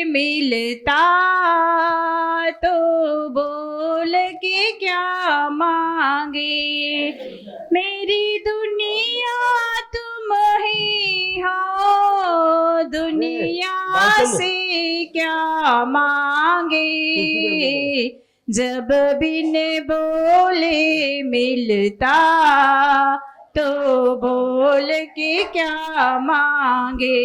मिलता तो बोल के क्या मांगे। मेरी दुनिया तुम ही हो, दुनिया से क्या मांगे। जब बिन बोले मिलता तो बोल के क्या मांगे।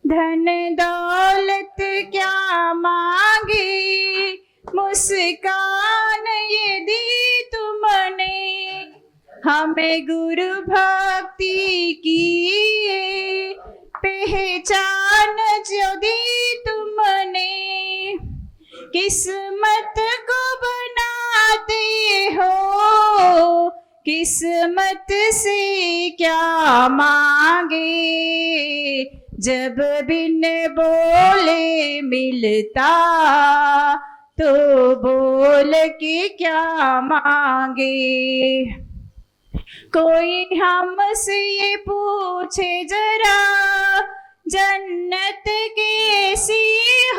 धन दौलत क्या मांगे, मुस्कान ये दी तुमने। हमें गुरु भक्ति की पहचान जो दी तुमने। किस्मत को बनाते हो, किस्मत से क्या मांगे। जब बिन बोले मिलता तो बोल के क्या मांगे। कोई हमसे ये पूछे जरा, जन्नत कैसी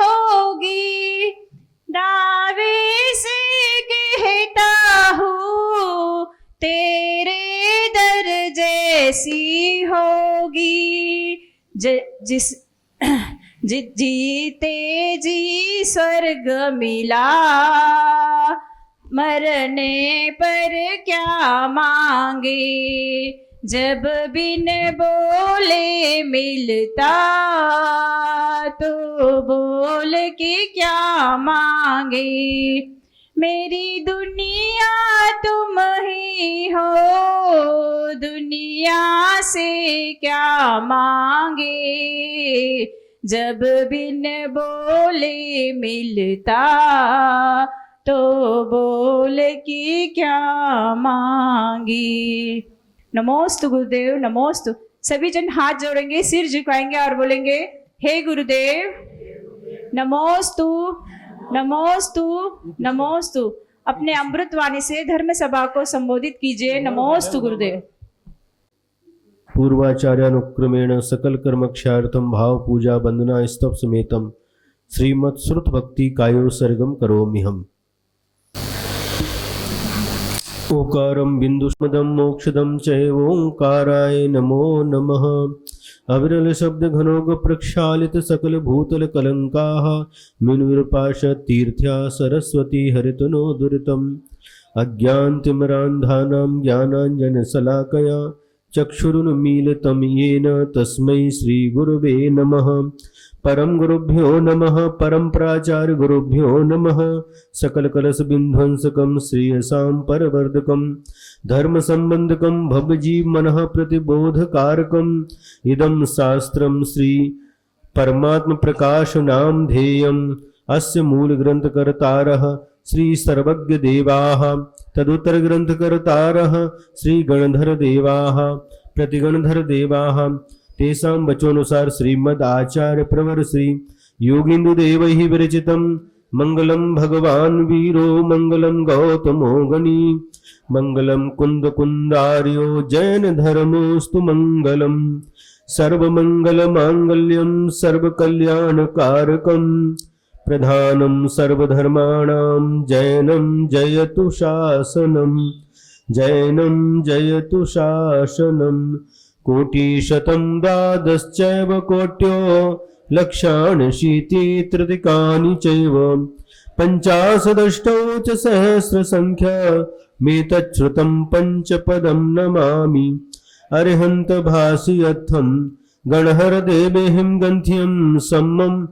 होगी। दावे से कहता हूँ तेरे दर जैसी होगी। जीते जी स्वर्ग मिला, मरने पर क्या मांगे। जब बिन बोले मिलता तो बोल के क्या मांगे। मेरी दुनिया तुम ही हो, दुनिया से क्या मांगे। जब बिन बोले मिलता तो बोल के क्या मांगे। नमोस्तु गुरुदेव, नमोस्तु। सभी जन हाथ जोड़ेंगे, सिर झुकाएंगे और बोलेंगे हे गुरुदेव नमोस्तु नमोस्तु नमोस्तु। अपने अमृत वाणी से धर्म सभा को संबोधित कीजिए। नमोस्तु गुरुदेव। पूर्वाचार्यानुक्रमेण सकल कर्मक्षार्थम भाव पूजा वंदना स्तव समेतम श्रीमत् श्रुत भक्ति कायोत्सर्गम करोमि हम। ओकारं बिंदुष्मदं मोक्षदं चैवोंकाराय नमो नमः। अविरल शब्द घनोग प्रक्षालित सकल भूतल कलंकाः मिनुर्पाश तीर्थ्या सरस्वती हरितनो दुरितम्। अज्ञानतिमिरान्धानां ज्ञानाञ्जनशलाकया चक्षुरुन्मीलितं येन तस्मै श्रीगुरवे नमः। परम गुरुभ्यो नमः, परम प्राचार्य गुरुभ्यो नमः। सकल कलश बिंध्वंसकं श्रेयसां परवर्धकं धर्म संबंधकं भवजीव मनः प्रतिबोधकारकम्। इदं शास्त्रं श्री परमात्म प्रकाश नाम ध्येयम्। अस्य मूल ग्रंथकर्तारः श्री सर्वज्ञ देवाः, तदुत्तर ग्रंथकर्तारः श्री गणधर देवाः, प्रतिगणधर देवाः। तेषां वचोनुसार श्रीमद् आचार्य प्रवर श्री योगींदु देवैः विरचितं मंगलम भगवान वीरो मंगलम गौतमो गणी मंगलम कुंद कुंदार्यो जैन धर्मोस्तु मंगलम। सर्वमंगल मांगल्यम सर्वकल्याणकारकम प्रधानम सर्वधर्माणां जैनम जयतु शासनम, जैनम जयतु शासनम। कोटिशतं द्वादश्चैव कोट्यो लक्षाण्यशीतितृतिकानि चैव पञ्चाशदष्टौ च सहस्रसंख्या मेतच्छ्रुतं पञ्चपदं नमामि। अरिहन्त भासयत्थं गणहर देवेहिं गन्थ्यं सम्मं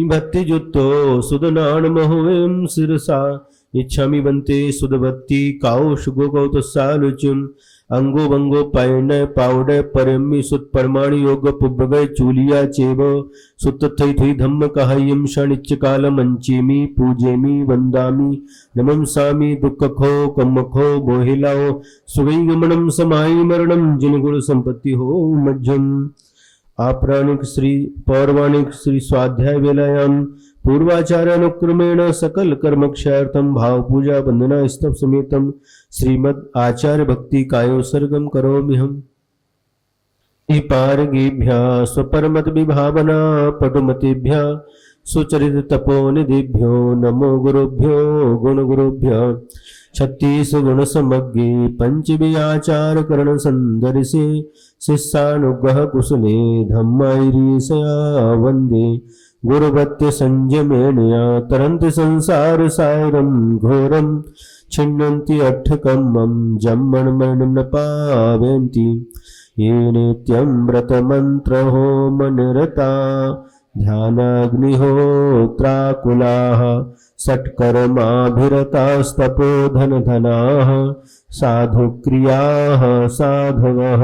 भक्तियुक्तो सुदनानमहुं शिरसा इच्छामि बन्ते सुदभक्ति काउश गोगौतसालुचुम्। अंगो बंगो पैन पावड परमी सुत परमाणु योग पुब्बगय चूलिया चेव सुत्थै थुई धम्म कहायम शनिच काल मंचेमी पूजेमी वंदामी नमं सामी दुखखो कमखो बोहिलाओ सुगई गमनम समाई मरणम जिन गुण संपत्ति हो मध्यम। आपराणिक श्री पौर्वाणिक श्री स्वाध्याय वेलायाम पूर्वाचार्यानुक्रमेण सकल कर्मक्षार्थम भाव पूजा वंदना स्तव समेतम श्रीमद् आचार्य भक्ति कायोत्सर्गम करोमि हम। पारगीभ्यः स्वपरमत विभावना पटुमतिभ्यः सुचरित तपोनिधिभ्यो नमो गुरुभ्यो गुणगुरुभ्यः। 36 गुण समग्रे पंचवियाचार करण संदर्शे शिष्यानुग्रह कुशले धम्माईरीशया वंदे गुरुवत्य संयमेनया तरन्ति संसार सागरं घोरं छिन्नन्ति अट्ठकम्मं जम्मन्मरणं न पावन्ति ये नित्यं व्रतमन्त्रहोमनिरता ध्यानाग्निहोत्राकुलाः षट्कर्माभिरतास्तपोधनधनाः साधुक्रियाः साधवः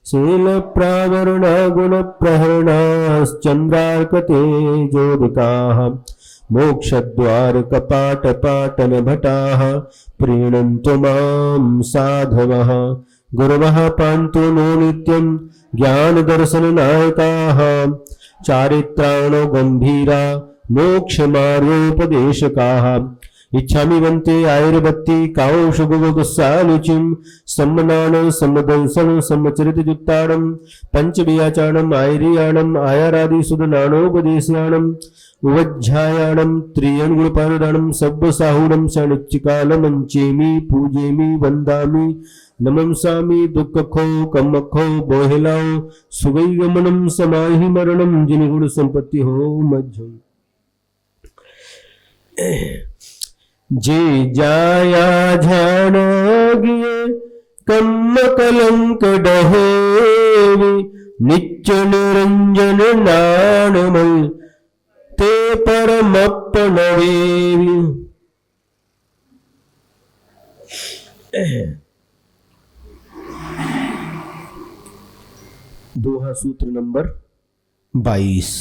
शीलप्रावरणगुणप्रहरणाश्चन्द्रार्कतेजोदिकाः मोक्षद्वारकपाटपाटनभटाः प्रीणन्तु मां साधवः। गुरवः पान्तु नो नित्यं ज्ञानदर्शननायकाः चारित्राणो गम्भीरा मोक्षमार्गोपदेशकाः। इच्छामि वन्ते आयुर्वत्ति काउशुगुगुस्सालुचिं सम्मनानं सम्मदंसनं सम्मचरितयुक्तानं पंचवियाचारणम् आयर्याणम् आयारादिसुदनानोपदेशाणम् उवज्झायाणं त्रियणगुणपारदानं सब्बसाहुनं शनिच्चिकालमञ्चेमि पूजेमि वन्दामि नमंसामि दुःखखो कम्मखो बोहिलाओ सुगैगमनं समाहि मरणं जिनगुण संपत्ति हो मध्यम। जे जाया ध्यानागिए कम्म कलंक डहेवि नित्य निरंजन नाणमल ते परमप्पणवेवि। दोहा सूत्र नंबर 22।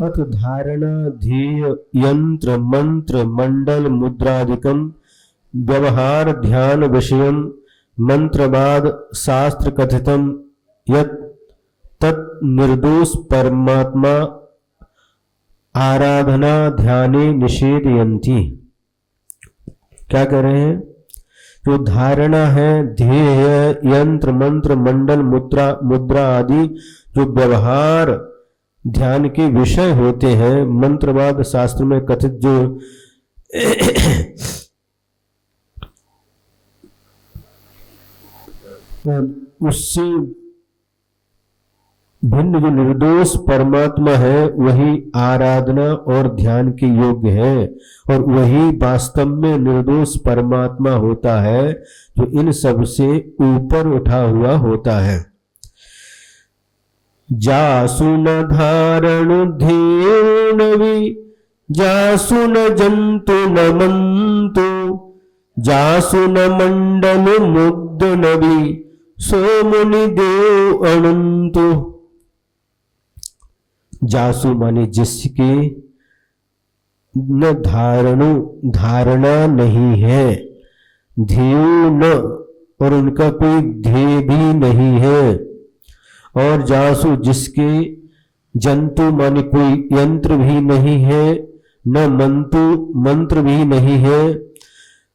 अथ धारणा ध्येय यंत्र मंत्र मंडल मुद्रादिकम व्यवहार ध्यान विषयम मंत्रवाद शास्त्र कथितम यत् तत् निर्दोष परमात्मा आराधना ध्याने निषेधयन्ति। क्या कह रहे हैं? जो धारणा है, ध्येय, यंत्र मंत्र मंडल मुद्रा आदि जो व्यवहार ध्यान के विषय होते हैं, मंत्रवाद शास्त्र में कथित जो उससे भिन्न जो निर्दोष परमात्मा है वही आराधना और ध्यान के योग्य है, और वही वास्तव में निर्दोष परमात्मा होता है जो इन सब से ऊपर उठा हुआ होता है। जासु न धारण ध्येयनवि जासु न जंतु न मंतु जासु न मंडल मुग्ध नवि सो मुनि देव अनंतु। जासु माने जिसके न धारणा नहीं है, ध्येय न और उनका कोई ध्येय भी नहीं है, और जासु जिसके जंतु माने कोई यंत्र भी नहीं है, न मंत्र भी नहीं है,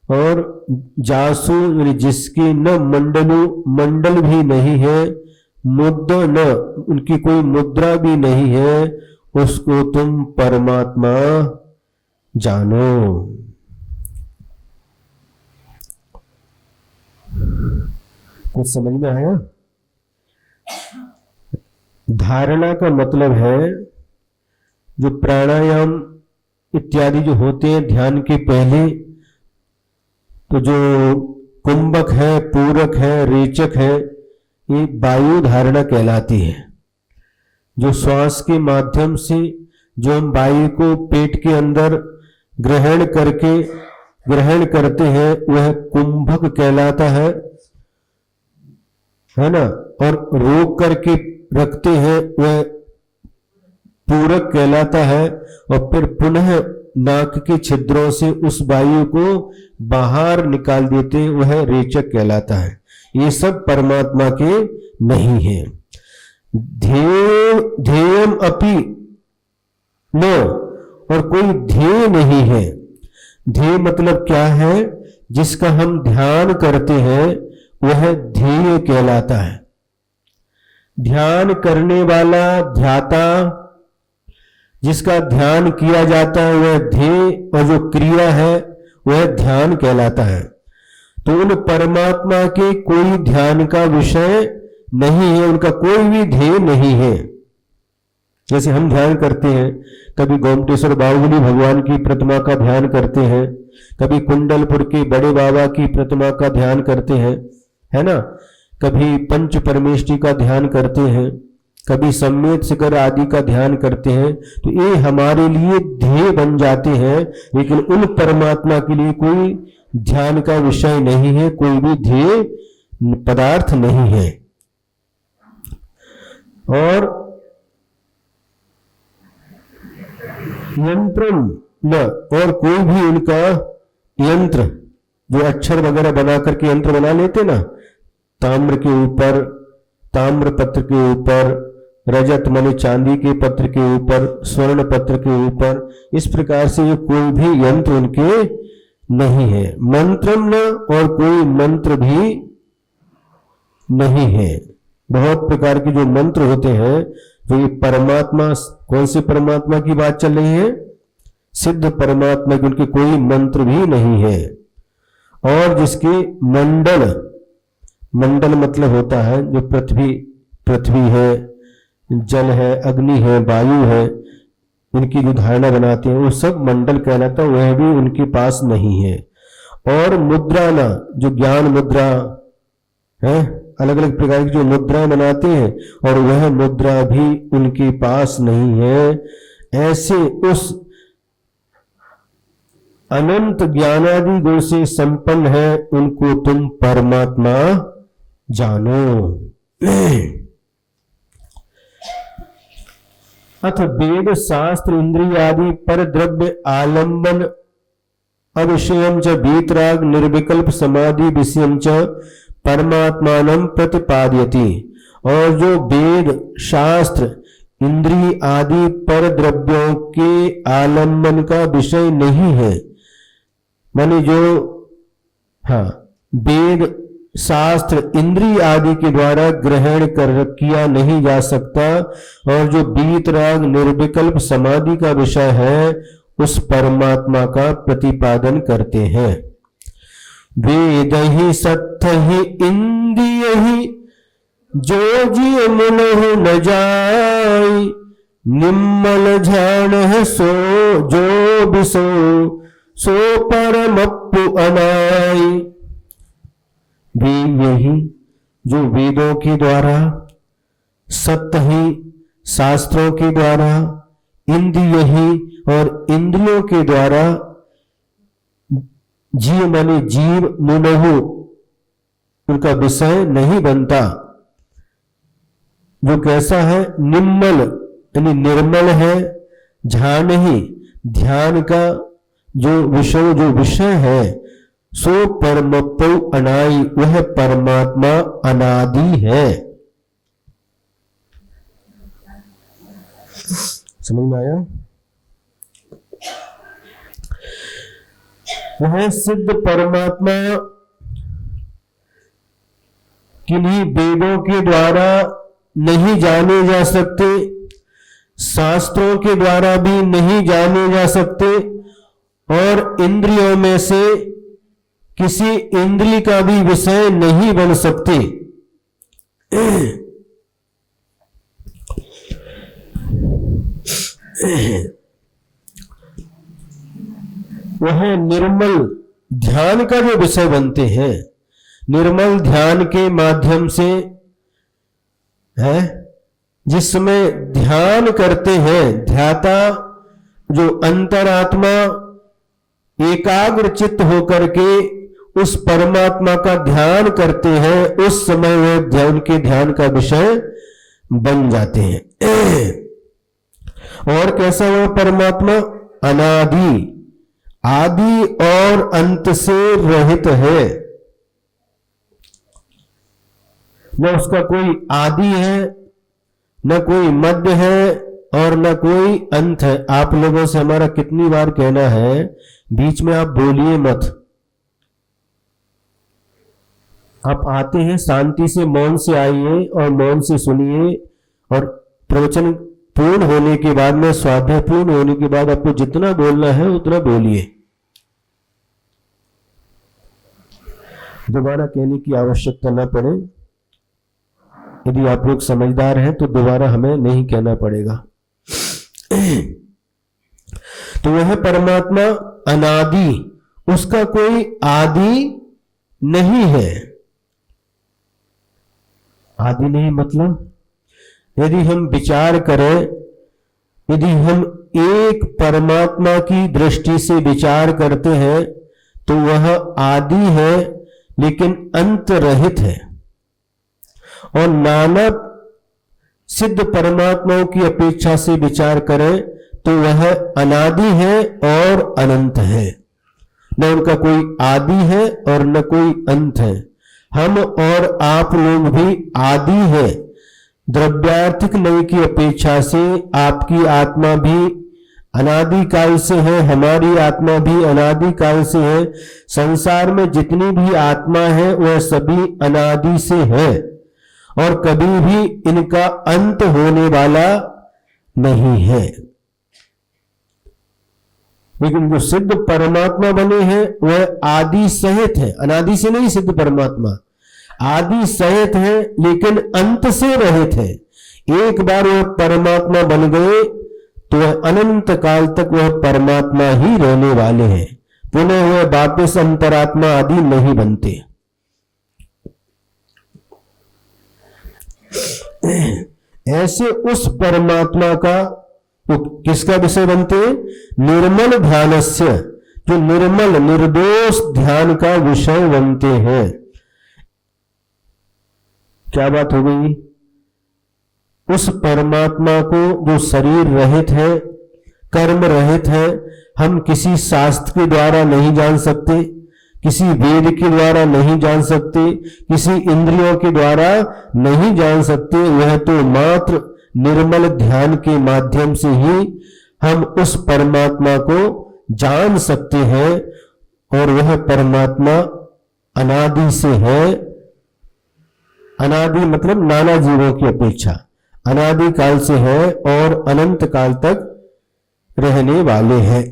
और जासु जिसके न मंडल भी नहीं है, मुद्रा न उनकी कोई मुद्रा भी नहीं है, उसको तुम परमात्मा जानो। कुछ समझ में आया? धारणा का मतलब है जो प्राणायाम इत्यादि जो होते हैं ध्यान के पहले, तो जो कुंभक है, पूरक है, रेचक है, ये वायु धारणा कहलाती है। जो श्वास के माध्यम से जो हम वायु को पेट के अंदर ग्रहण करते हैं वह कुंभक कहलाता है ना, और रोक करके रखते हैं वह पूरक कहलाता है, और फिर पुनः नाक के छिद्रों से उस वायु को बाहर निकाल देते हैं वह रेचक कहलाता है। ये सब परमात्मा के नहीं है। ध्येयम अपि न, और कोई ध्येय नहीं है। ध्येय मतलब क्या है? जिसका हम ध्यान करते हैं वह ध्येय कहलाता है। ध्यान करने वाला ध्याता, जिसका ध्यान किया जाता है वह ध्येय, और जो क्रिया है वह ध्यान कहलाता है। तो उन परमात्मा के कोई ध्यान का विषय नहीं है, उनका कोई भी ध्येय नहीं है। जैसे हम ध्यान करते हैं, कभी गोमटेश्वर बाहुबली भगवान की प्रतिमा का ध्यान करते हैं, कभी कुंडलपुर के बड़े बाबा की प्रतिमा का ध्यान करते हैं, है ना, कभी पंच परमेष्ठी का ध्यान करते हैं, कभी सम्मेत शिखर आदि का ध्यान करते हैं। तो ये हमारे लिए ध्येय बन जाते हैं, लेकिन उन परमात्मा के लिए कोई ध्यान का विषय नहीं है, कोई भी ध्येय पदार्थ नहीं है। और यंत्रम न, और कोई भी उनका यंत्र, जो अक्षर वगैरह बना करके यंत्र बना लेते ना, ताम्र के ऊपर, ताम्र पत्र के ऊपर, रजत माने चांदी के पत्र के ऊपर, स्वर्ण पत्र के ऊपर, इस प्रकार से ये कोई भी यंत्र उनके नहीं है। मंत्रम न, और कोई मंत्र भी नहीं है। बहुत प्रकार के जो मंत्र होते हैं, जो ये परमात्मा, कौन से परमात्मा की बात चल रही है? सिद्ध परमात्मा की, उनके कोई मंत्र भी नहीं है। और जिसके मंडल, मंडल मतलब होता है जो पृथ्वी है, जल है, अग्नि है, वायु है, इनकी जो धारणा बनाते हैं वो सब मंडल कहलाता है, वह भी उनके पास नहीं है। और मुद्रा ना, जो ज्ञान मुद्रा है, अलग अलग प्रकार की जो मुद्रा बनाते हैं, और वह मुद्रा भी उनके पास नहीं है। ऐसे उस अनंत ज्ञानादि गुण से संपन्न है, उनको तुम परमात्मा जानो। अथ वेद शास्त्र इंद्रिय आदि पर द्रव्य आलंबन अविषयम च वीतराग निर्विकल्प समाधि विषयम च परमात्मानं प्रतिपादयति। और जो वेद शास्त्र इंद्रिय आदि पर द्रव्यों के आलंबन का विषय नहीं है, माने जो वेद शास्त्र इंद्रिय आदि के द्वारा ग्रहण किया नहीं जा सकता, और जो वीतराग निर्विकल्प समाधि का विषय है, उस परमात्मा का प्रतिपादन करते हैं। वेद ही सत्य ही इंद्रिय ही जो जी मुनहु न जाय, निम्मल ध्यान है सो जो बिसो सो परमप्पु अनाय। वे यही जो वेदों के द्वारा, सत्य ही शास्त्रों के द्वारा, इंद्रिय ही और इंद्रियों के द्वारा, जीव माने जीव मुनहु उनका विषय नहीं बनता। जो कैसा है? निम्मल यानी निर्मल है, ध्यान ही ध्यान का जो विषय है, सो परमप्पु अनादि, वह परमात्मा अनादि है। समझ में आया? वह सिद्ध परमात्मा किन्हीं वेदों के द्वारा नहीं जाने जा सकते, शास्त्रों के द्वारा भी नहीं जाने जा सकते, और इंद्रियों में से किसी इंद्रिय का भी विषय नहीं बन सकते। वह निर्मल ध्यान का जो विषय बनते हैं, निर्मल ध्यान के माध्यम से है, जिस समय ध्यान करते हैं, ध्याता जो अंतरात्मा एकाग्र चित्त होकर के उस परमात्मा का ध्यान करते हैं, उस समय वे उनके ध्यान का विषय बन जाते हैं। और कैसा वह परमात्मा? अनादि, आदि और अंत से रहित है। न उसका कोई आदि है, न कोई मध्य है, और न कोई अंत है। आप लोगों से हमारा कितनी बार कहना है, बीच में आप बोलिए मत। आप आते हैं शांति से, मौन से आइए और मौन से सुनिए, और प्रवचन पूर्ण होने के बाद में, स्वाध्याय पूर्ण होने के बाद आपको जितना बोलना है उतना बोलिए। दोबारा कहने की आवश्यकता न पड़े। यदि आप लोग समझदार हैं तो दोबारा हमें नहीं कहना पड़ेगा। तो वह परमात्मा अनादि, उसका कोई आदि नहीं है। आदि नहीं मतलब, यदि हम विचार करें, यदि हम एक परमात्मा की दृष्टि से विचार करते हैं तो वह आदि है लेकिन अंत रहित है, और नाना सिद्ध परमात्माओं की अपेक्षा से विचार करें तो वह अनादि है और अनंत है। न उनका कोई आदि है और न कोई अंत है। हम और आप लोग भी आदि है। द्रव्यार्थिक लय की अपेक्षा से आपकी आत्मा भी अनादि काल से है, हमारी आत्मा भी अनादि काल से है। संसार में जितनी भी आत्मा है वह सभी अनादि से है, और कभी भी इनका अंत होने वाला नहीं है। लेकिन जो सिद्ध परमात्मा बने हैं वह आदि सहित है, अनादि से नहीं। सिद्ध परमात्मा आदि सहित है लेकिन अंत से रहित है। एक बार वह परमात्मा बन गए तो वह अनंत काल तक वह परमात्मा ही रहने वाले हैं। पुनः वह वापस अंतरात्मा आदि नहीं बनते। ऐसे उस परमात्मा का, किसका विषय बनते हैं? निर्मल ध्यानस्य, जो निर्मल निर्दोष ध्यान का विषय बनते हैं। क्या बात हो गई? उस परमात्मा को जो शरीर रहित है, कर्म रहित है, हम किसी शास्त्र के द्वारा नहीं जान सकते, किसी वेद के द्वारा नहीं जान सकते, किसी इंद्रियों के द्वारा नहीं जान सकते। वह तो मात्र निर्मल ध्यान के माध्यम से ही हम उस परमात्मा को जान सकते हैं, और वह परमात्मा अनादि से है। अनादि मतलब नाना जीवों की अपेक्षा अनादि काल से है और अनंत काल तक रहने वाले हैं।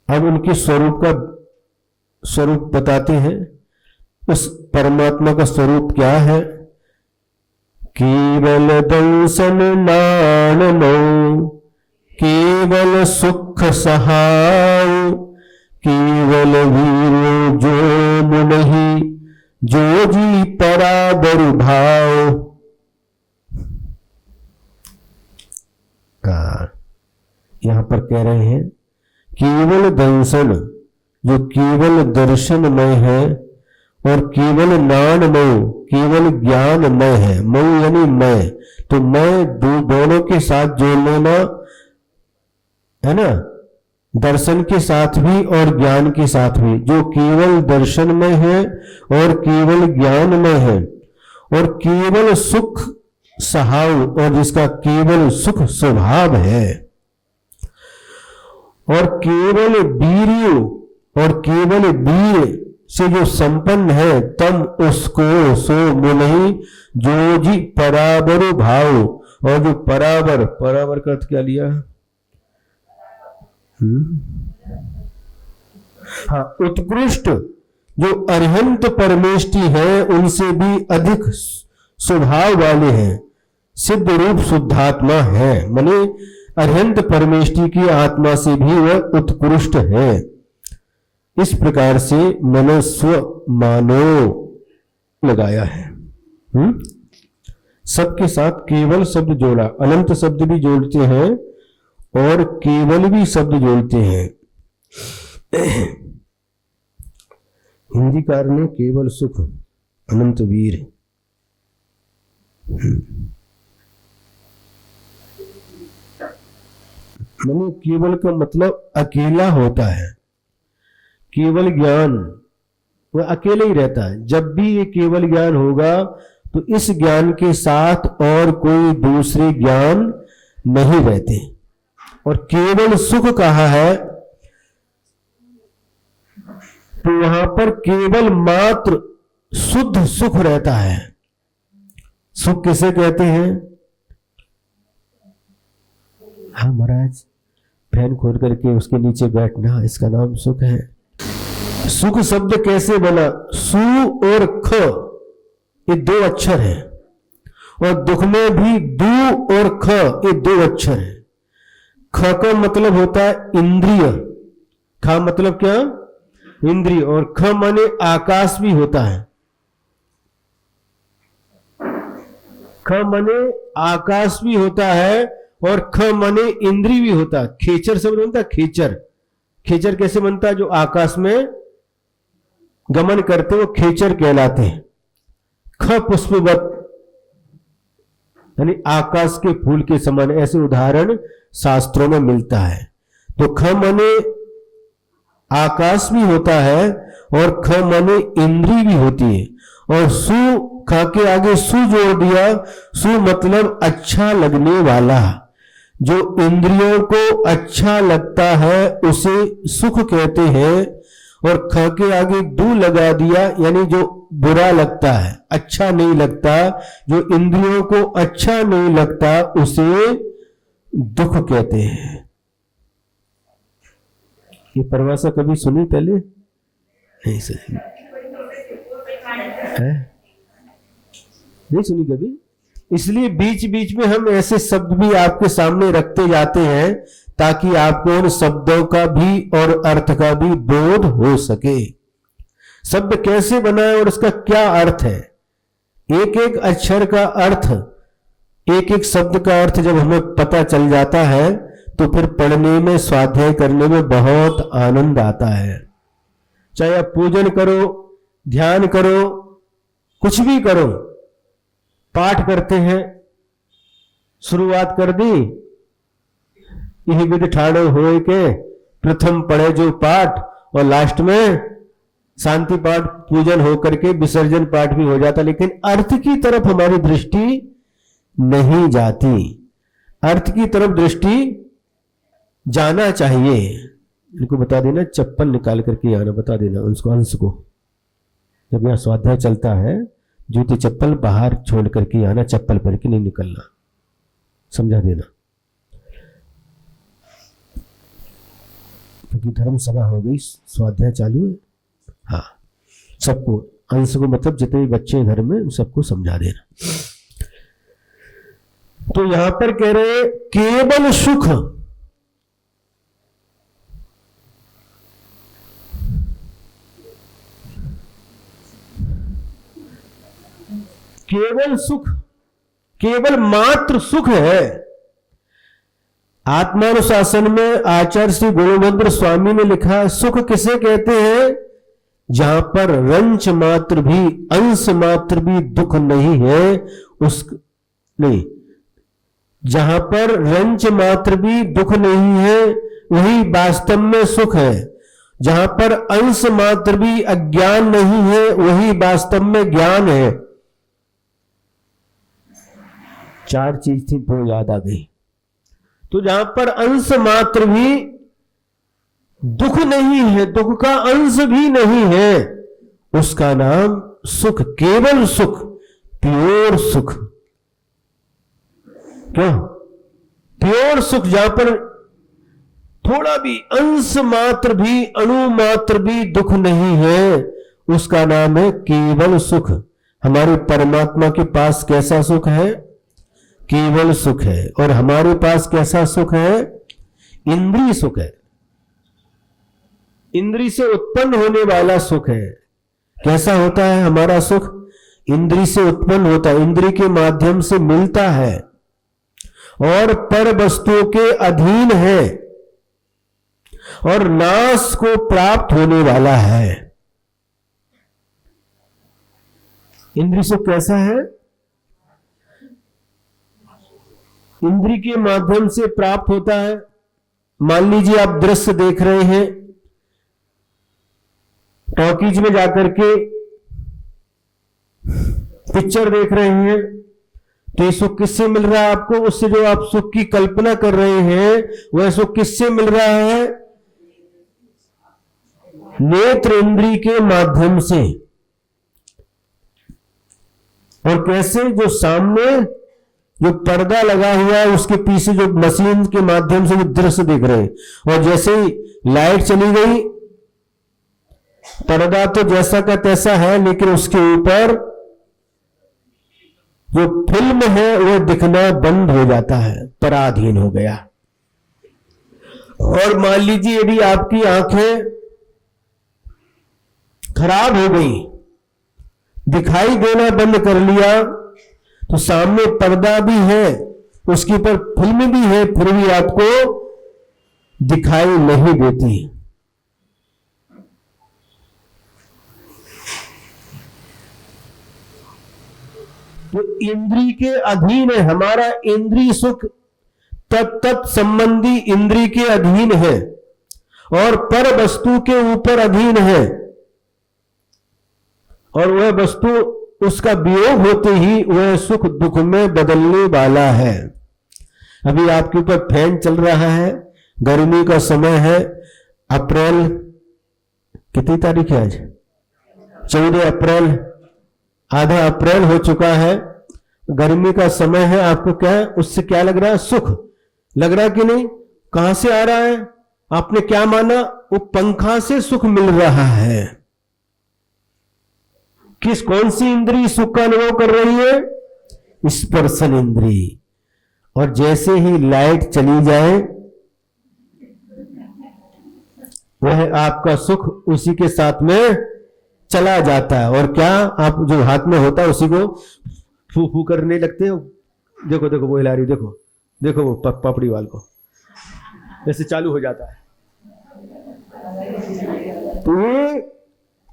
अब उनके स्वरूप बताते हैं। उस परमात्मा का स्वरूप क्या है? केवल दंसन नानमो, केवल सुख सहाय, केवल वीर जो मुनहि, जो जी पराबर भाव। यहां पर कह रहे हैं केवल दंसन, जो केवल दर्शनमय है, और केवल नानमय, केवल ज्ञानमय है। मय यानी मैं, तो मैं दोनों के साथ जोड़ लेना है ना, दर्शन के साथ भी और ज्ञान के साथ भी। जो केवल दर्शनमय है और केवल ज्ञानमय है, और केवल सुख सहाव, और जिसका केवल सुख स्वभाव है, और केवल वीर्य, और केवल वीर से जो संपन्न है, तम उसको सो मुनहि, जो जी पराबर भाव। और जो पराबर का अर्थ क्या लिया? हाँ, उत्कृष्ट जो अरिहंत परमेष्टि है उनसे भी अधिक स्वभाव वाले हैं, सिद्ध रूप शुद्धात्मा है। माने अरिहंत परमेष्टि की आत्मा से भी वह उत्कृष्ट है। इस प्रकार से मनस्व मानो लगाया है। सबके साथ केवल शब्द जोड़ा, अनंत शब्द भी जोड़ते हैं और केवल भी शब्द जोड़ते हैं। हिंदीकार ने केवल सुख, अनंत वीर। माने केवल का मतलब अकेला होता है। केवल ज्ञान वह अकेले ही रहता है। जब भी ये केवल ज्ञान होगा तो इस ज्ञान के साथ और कोई दूसरे ज्ञान नहीं रहते। और केवल सुख कहा है तो वहां पर केवल मात्र शुद्ध सुख रहता है। सुख किसे कहते हैं? हाँ महाराज, फैन खोल करके उसके नीचे बैठना, इसका नाम सुख है। सुख शब्द कैसे बना? सु और ख ये दो अक्षर हैं, और दुख में भी दू और ख ये दो अक्षर हैं। ख का मतलब होता है इंद्रिय, ख मतलब क्या? इंद्रिय, और ख माने आकाश भी होता है। ख माने आकाश भी होता है और ख माने इंद्रिय भी होता है। खेचर शब्द बनता है खेचर। खेचर कैसे बनता है? जो आकाश में गमन करते वो खेचर कहलाते हैं। ख पुष्पवत यानी आकाश के फूल के समान, ऐसे उदाहरण शास्त्रों में मिलता है। तो ख माने आकाश भी होता है और ख माने इंद्रिय भी होती है। और सु, ख के आगे सु जोड़ दिया। सु मतलब अच्छा लगने वाला, जो इंद्रियों को अच्छा लगता है उसे सुख कहते हैं। और ख के आगे दू लगा दिया, यानी जो बुरा लगता है, अच्छा नहीं लगता, जो इंद्रियों को अच्छा नहीं लगता उसे दुख कहते हैं। ये परिभाषा कभी सुनी पहले? नहीं सुनी है? नहीं सुनी कभी। इसलिए बीच बीच में हम ऐसे शब्द भी आपके सामने रखते जाते हैं ताकि आपको उन शब्दों का भी और अर्थ का भी बोध हो सके। शब्द कैसे बना है और उसका क्या अर्थ है, एक एक अक्षर का अर्थ, एक एक शब्द का अर्थ जब हमें पता चल जाता है तो फिर पढ़ने में, स्वाध्याय करने में बहुत आनंद आता है। चाहे आप पूजन करो, ध्यान करो, कुछ भी करो, पाठ करते हैं, शुरुआत कर दी, यही विधि ठाड़ो होए के प्रथम पढ़े जो पाठ, और लास्ट में शांति पाठ, पूजन होकर के विसर्जन पाठ भी हो जाता, लेकिन अर्थ की तरफ हमारी दृष्टि नहीं जाती। अर्थ की तरफ दृष्टि जाना चाहिए। इनको बता देना, चप्पल निकाल करके आना, बता देना उसको, अंश को, जब यहां स्वाध्याय चलता है जूते चप्पल बाहर छोड़ करके आना, चप्पल पहन के नहीं निकलना, समझा देना। क्योंकि धर्म सभा हो गई, स्वाध्याय चालू है। हाँ, सबको, अंश को मतलब जितने भी बच्चे हैं घर में सबको समझा देना। तो यहां पर कह रहे केवल सुख, केवल सुख, केवल मात्र सुख है। आत्मानुशासन में आचार्य श्री गुरुभद्र स्वामी ने लिखा, सुख किसे कहते हैं? जहां पर रंच मात्र भी, अंश मात्र भी दुख नहीं है, उस नहीं, जहां पर रंच मात्र भी दुख नहीं है वही वास्तव में सुख है। जहां पर अंश मात्र भी अज्ञान नहीं है वही वास्तव में ज्ञान है। चार चीज थी, दो याद आ गई। तो जहां पर अंश मात्र भी दुख नहीं है, दुख का अंश भी नहीं है, उसका नाम सुख, केवल सुख, प्योर सुख। क्यों? प्योर सुख, जहां पर थोड़ा भी अंश मात्र भी, अणु मात्र भी दुख नहीं है, उसका नाम है केवल सुख। हमारे परमात्मा के पास कैसा सुख है? केवल सुख है। और हमारे पास कैसा सुख है? इंद्रिय सुख है, इंद्रिय से उत्पन्न होने वाला सुख है। कैसा होता है हमारा सुख? इंद्रिय से उत्पन्न होता है, इंद्रिय के माध्यम से मिलता है और पर वस्तुओं के अधीन है और नाश को प्राप्त होने वाला है। इंद्रिय सुख कैसा है? इंद्रिय के माध्यम से प्राप्त होता है। मान लीजिए आप दृश्य देख रहे हैं, टॉकीज में जाकर के पिक्चर देख रहे हैं तो ये सुख किससे मिल रहा है आपको? उससे जो आप सुख की कल्पना कर रहे हैं वह सुख किससे मिल रहा है? नेत्र इंद्री के माध्यम से। और कैसे? जो सामने जो पर्दा लगा हुआ है उसके पीछे जो मशीन के माध्यम से जो दृश्य देख रहे हैं, और जैसे ही लाइट चली गई, पर्दा तो जैसा का तैसा है, लेकिन उसके ऊपर जो फिल्म है वो दिखना बंद हो जाता है, पराधीन हो गया। और मान लीजिए यदि आपकी आंखें खराब हो गई, दिखाई देना बंद कर लिया, तो सामने पर्दा भी है, उसके ऊपर फिल्म भी है, फिर भी आपको दिखाई नहीं देती। तो इंद्री के अधीन है हमारा इंद्रिय सुख, तत्त संबंधी इंद्री के अधीन है और पर वस्तु के ऊपर अधीन है, और वह वस्तु उसका वियोग होते ही वह सुख दुख में बदलने वाला है। अभी आपके ऊपर फैन चल रहा है, गर्मी का समय है, अप्रैल कितनी तारीख है आज? 14 अप्रैल, आधा अप्रैल हो चुका है, गर्मी का समय है। आपको क्या है, उससे क्या लग रहा है? सुख लग रहा है कि नहीं? कहां से आ रहा है? आपने क्या माना? वो पंखा से सुख मिल रहा है। कौन सी इंद्री सुख का अनुभव कर रही है? स्पर्शन इंद्री। और जैसे ही लाइट चली जाए, वह आपका सुख उसी के साथ में चला जाता है। और क्या आप जो हाथ में होता है उसी को फू फू करने लगते हो? देखो देखो वो हिला रही, देखो देखो वो पापड़ी वाल को जैसे चालू हो जाता है। तो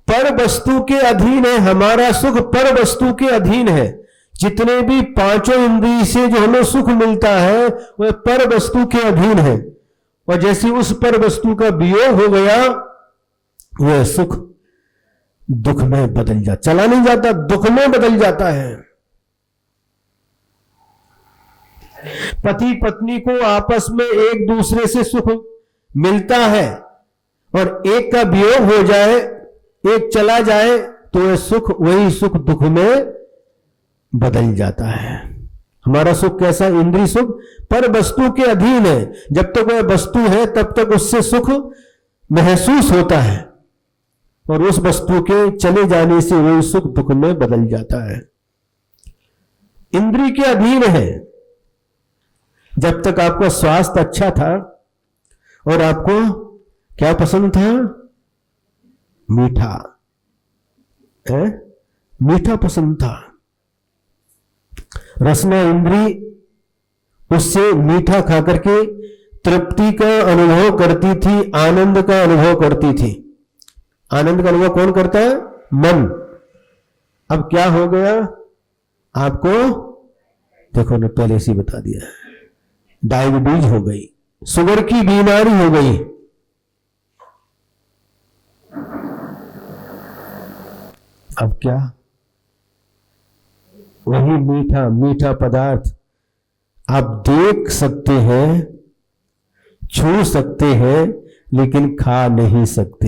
पर वस्तु के अधीन है हमारा सुख, पर वस्तु के अधीन है। जितने भी पांचों इंद्रिय से जो हमें सुख मिलता है वह पर वस्तु के अधीन है। और जैसे उस पर वस्तु का वियोग हो गया, वह सुख दुख में बदल जाता, चला नहीं जाता, दुख में बदल जाता है। पति पत्नी को आपस में एक दूसरे से सुख मिलता है, और एक का वियोग हो जाए, एक चला जाए, तो वह सुख, वही सुख दुख में बदल जाता है। हमारा सुख कैसा? इंद्रिय सुख पर वस्तु के अधीन है। जब तक वह वस्तु है तब तक उससे सुख महसूस होता है, और उस वस्तु के चले जाने से वही सुख दुख में बदल जाता है। इंद्रिय के अधीन है। जब तक आपका स्वास्थ्य अच्छा था और आपको क्या पसंद था? मीठा है, मीठा पसंद था। रसना इंद्री उससे मीठा खा करके तृप्ति का अनुभव करती थी, आनंद का अनुभव करती थी। आनंद का अनुभव कौन करता है? मन। अब क्या हो गया आपको? देखो ना, पहले से बता दिया, डायबिटीज हो गई, शुगर की बीमारी हो गई। अब क्या? वही मीठा मीठा पदार्थ आप देख सकते हैं, छू सकते हैं, लेकिन खा नहीं सकते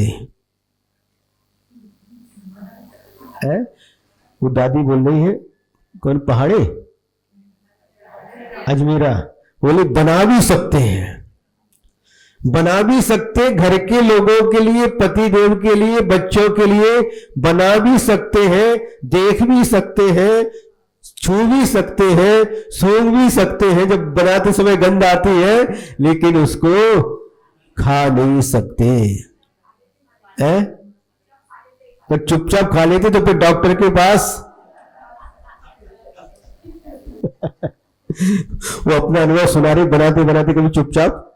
है। वो दादी बोल रही है, कौन पहाड़े अजमेरा, बोले बना भी सकते हैं, बना भी सकते, घर के लोगों के लिए, पति देव के लिए, बच्चों के लिए बना भी सकते हैं, देख भी सकते हैं, छू भी सकते हैं, सूंघ भी सकते हैं। जब बनाते समय गंध आती है, लेकिन उसको खा नहीं सकते है। तो चुपचाप खा लेते तो फिर डॉक्टर के पास वो अपना अनुभव सुना रहे, बनाते बनाते कभी चुपचाप।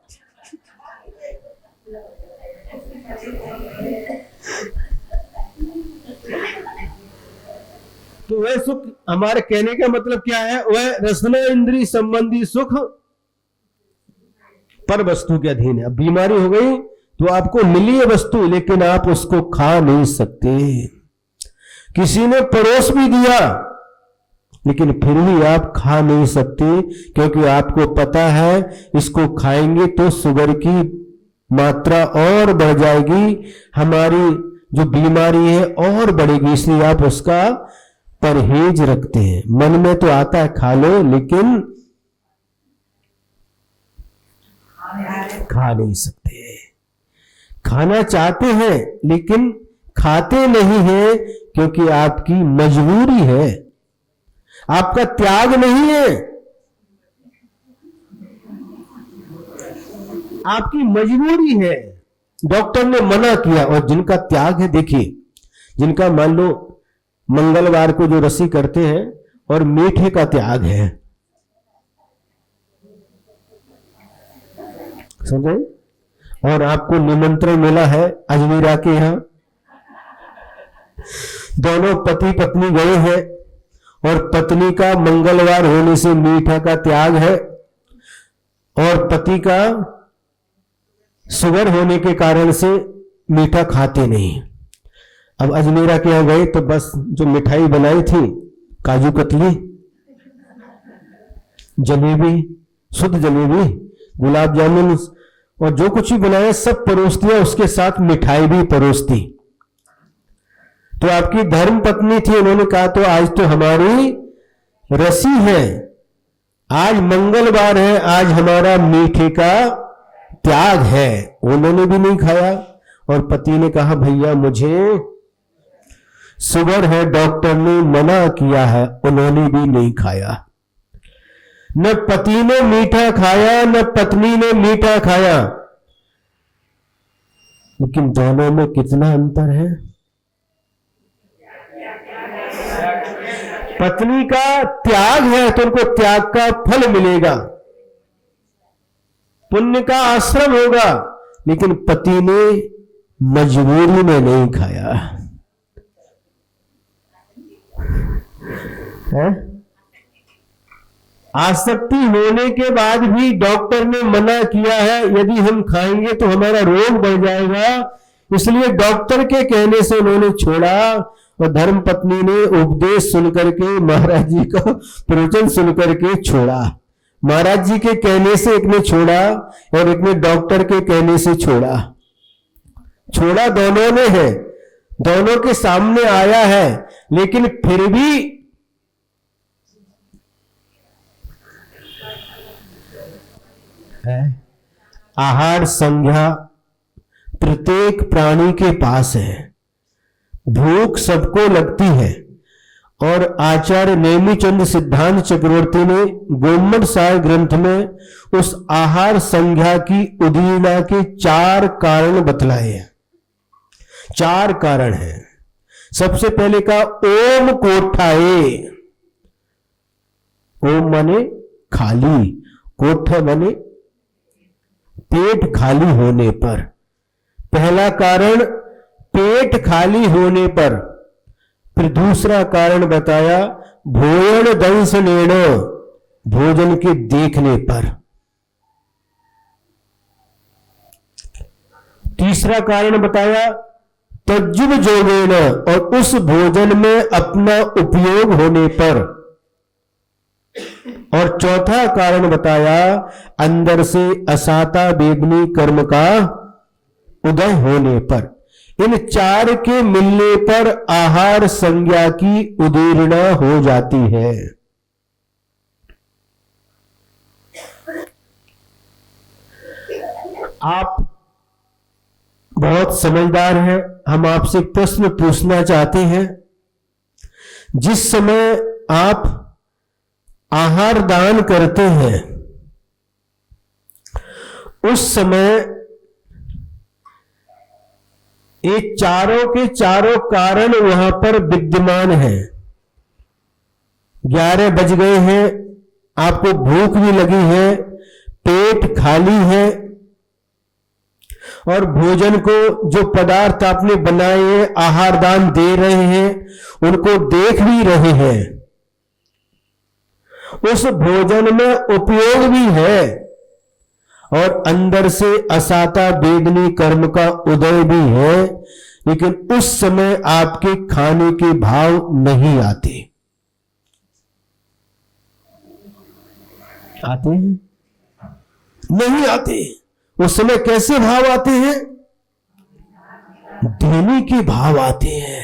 तो वह सुख, हमारे कहने का मतलब क्या है? वह रसना इंद्रिय संबंधी सुख पर वस्तु के अधीन है। अब बीमारी हो गई तो आपको मिली है वस्तु, लेकिन आप उसको खा नहीं सकते। किसी ने परोस भी दिया लेकिन फिर भी आप खा नहीं सकते, क्योंकि आपको पता है इसको खाएंगे तो शुगर की मात्रा और बढ़ जाएगी, हमारी जो बीमारी है और बढ़ेगी, इसलिए आप उसका परहेज रखते हैं। मन में तो आता है खा लो, लेकिन खा नहीं सकते। खाना चाहते हैं लेकिन खाते नहीं हैं, क्योंकि आपकी मजबूरी है, आपका त्याग नहीं है, आपकी मजबूरी है। डॉक्टर ने मना किया। और जिनका त्याग है, देखिए, जिनका मान लो मंगलवार को जो रस्सी करते हैं और मीठे का त्याग है, समझे, और आपको निमंत्रण मिला है अजमेरा के यहां, दोनों पति पत्नी गए हैं और पत्नी का मंगलवार होने से मीठा का त्याग है और पति का शुगर होने के कारण से मीठा खाते नहीं। अब अजमेरा के यहां गए तो बस जो मिठाई बनाई थी, काजू कतली, जलेबी, शुद्ध जलेबी, गुलाब जामुन और जो कुछ भी बनाया सब परोस दिया, उसके साथ मिठाई भी परोस दी। तो आपकी धर्म पत्नी थी, उन्होंने कहा तो आज तो हमारी रसी है, आज मंगलवार है, आज हमारा मीठे का त्याग है। उन्होंने भी नहीं खाया और पति ने कहा भैया मुझे शुगर है, डॉक्टर ने मना किया है, उन्होंने भी नहीं खाया। न पति ने मीठा खाया न पत्नी ने मीठा खाया, लेकिन दोनों में कितना अंतर है। पत्नी का त्याग है तो उनको त्याग का फल मिलेगा, पुण्य का आश्रम होगा, लेकिन पति ने मजबूरी में नहीं खाया है। आसक्ति होने के बाद भी डॉक्टर ने मना किया है, यदि हम खाएंगे तो हमारा रोग बढ़ जाएगा, इसलिए डॉक्टर के कहने से उन्होंने छोड़ा। और धर्म पत्नी ने उपदेश सुनकर के, महाराज जी का प्रवचन सुनकर के छोड़ा। महाराज जी के कहने से एक ने छोड़ा और एक ने डॉक्टर के कहने से छोड़ा। छोड़ा दोनों ने है, दोनों के सामने आया है, लेकिन फिर भी आहार संज्ञा प्रत्येक प्राणी के पास है, भूख सबको लगती है। और आचार्य नेमिचंद सिद्धांत चक्रवर्ती ने गोमट सार ग्रंथ में उस आहार संज्ञा की उदीरना के 4 कारण बतलाए हैं। 4 कारण हैं। सबसे पहले का ओम कोठाए, ओम माने खाली, कोठा माने पेट खाली होने पर। पहला कारण पेट खाली होने पर। फिर दूसरा कारण बताया भोजन दंशनेन, भोजन के देखने पर। तीसरा कारण बताया तज्जुब जोगेन, और उस भोजन में अपना उपयोग होने पर। और चौथा कारण बताया अंदर से असाता वेदनी कर्म का उदय होने पर। इन 4 के मिलने पर आहार संज्ञा की उदीरना हो जाती है। आप बहुत समझदार हैं, हम आपसे प्रश्न पूछना चाहते हैं। जिस समय आप आहार दान करते हैं उस समय ये चारों के चारों कारण वहां पर विद्यमान है। 11 बज गए हैं, आपको भूख भी लगी है, पेट खाली है, और भोजन को जो पदार्थ आपने बनाए हैं, आहार दान दे रहे हैं, उनको देख भी रहे हैं। उस भोजन में उपयोग भी है और अंदर से असाता वेदनी कर्म का उदय भी है, लेकिन उस समय आपके खाने के भाव नहीं आते। आते हैं? नहीं आते। उस समय कैसे भाव आते हैं? देने के भाव आते हैं।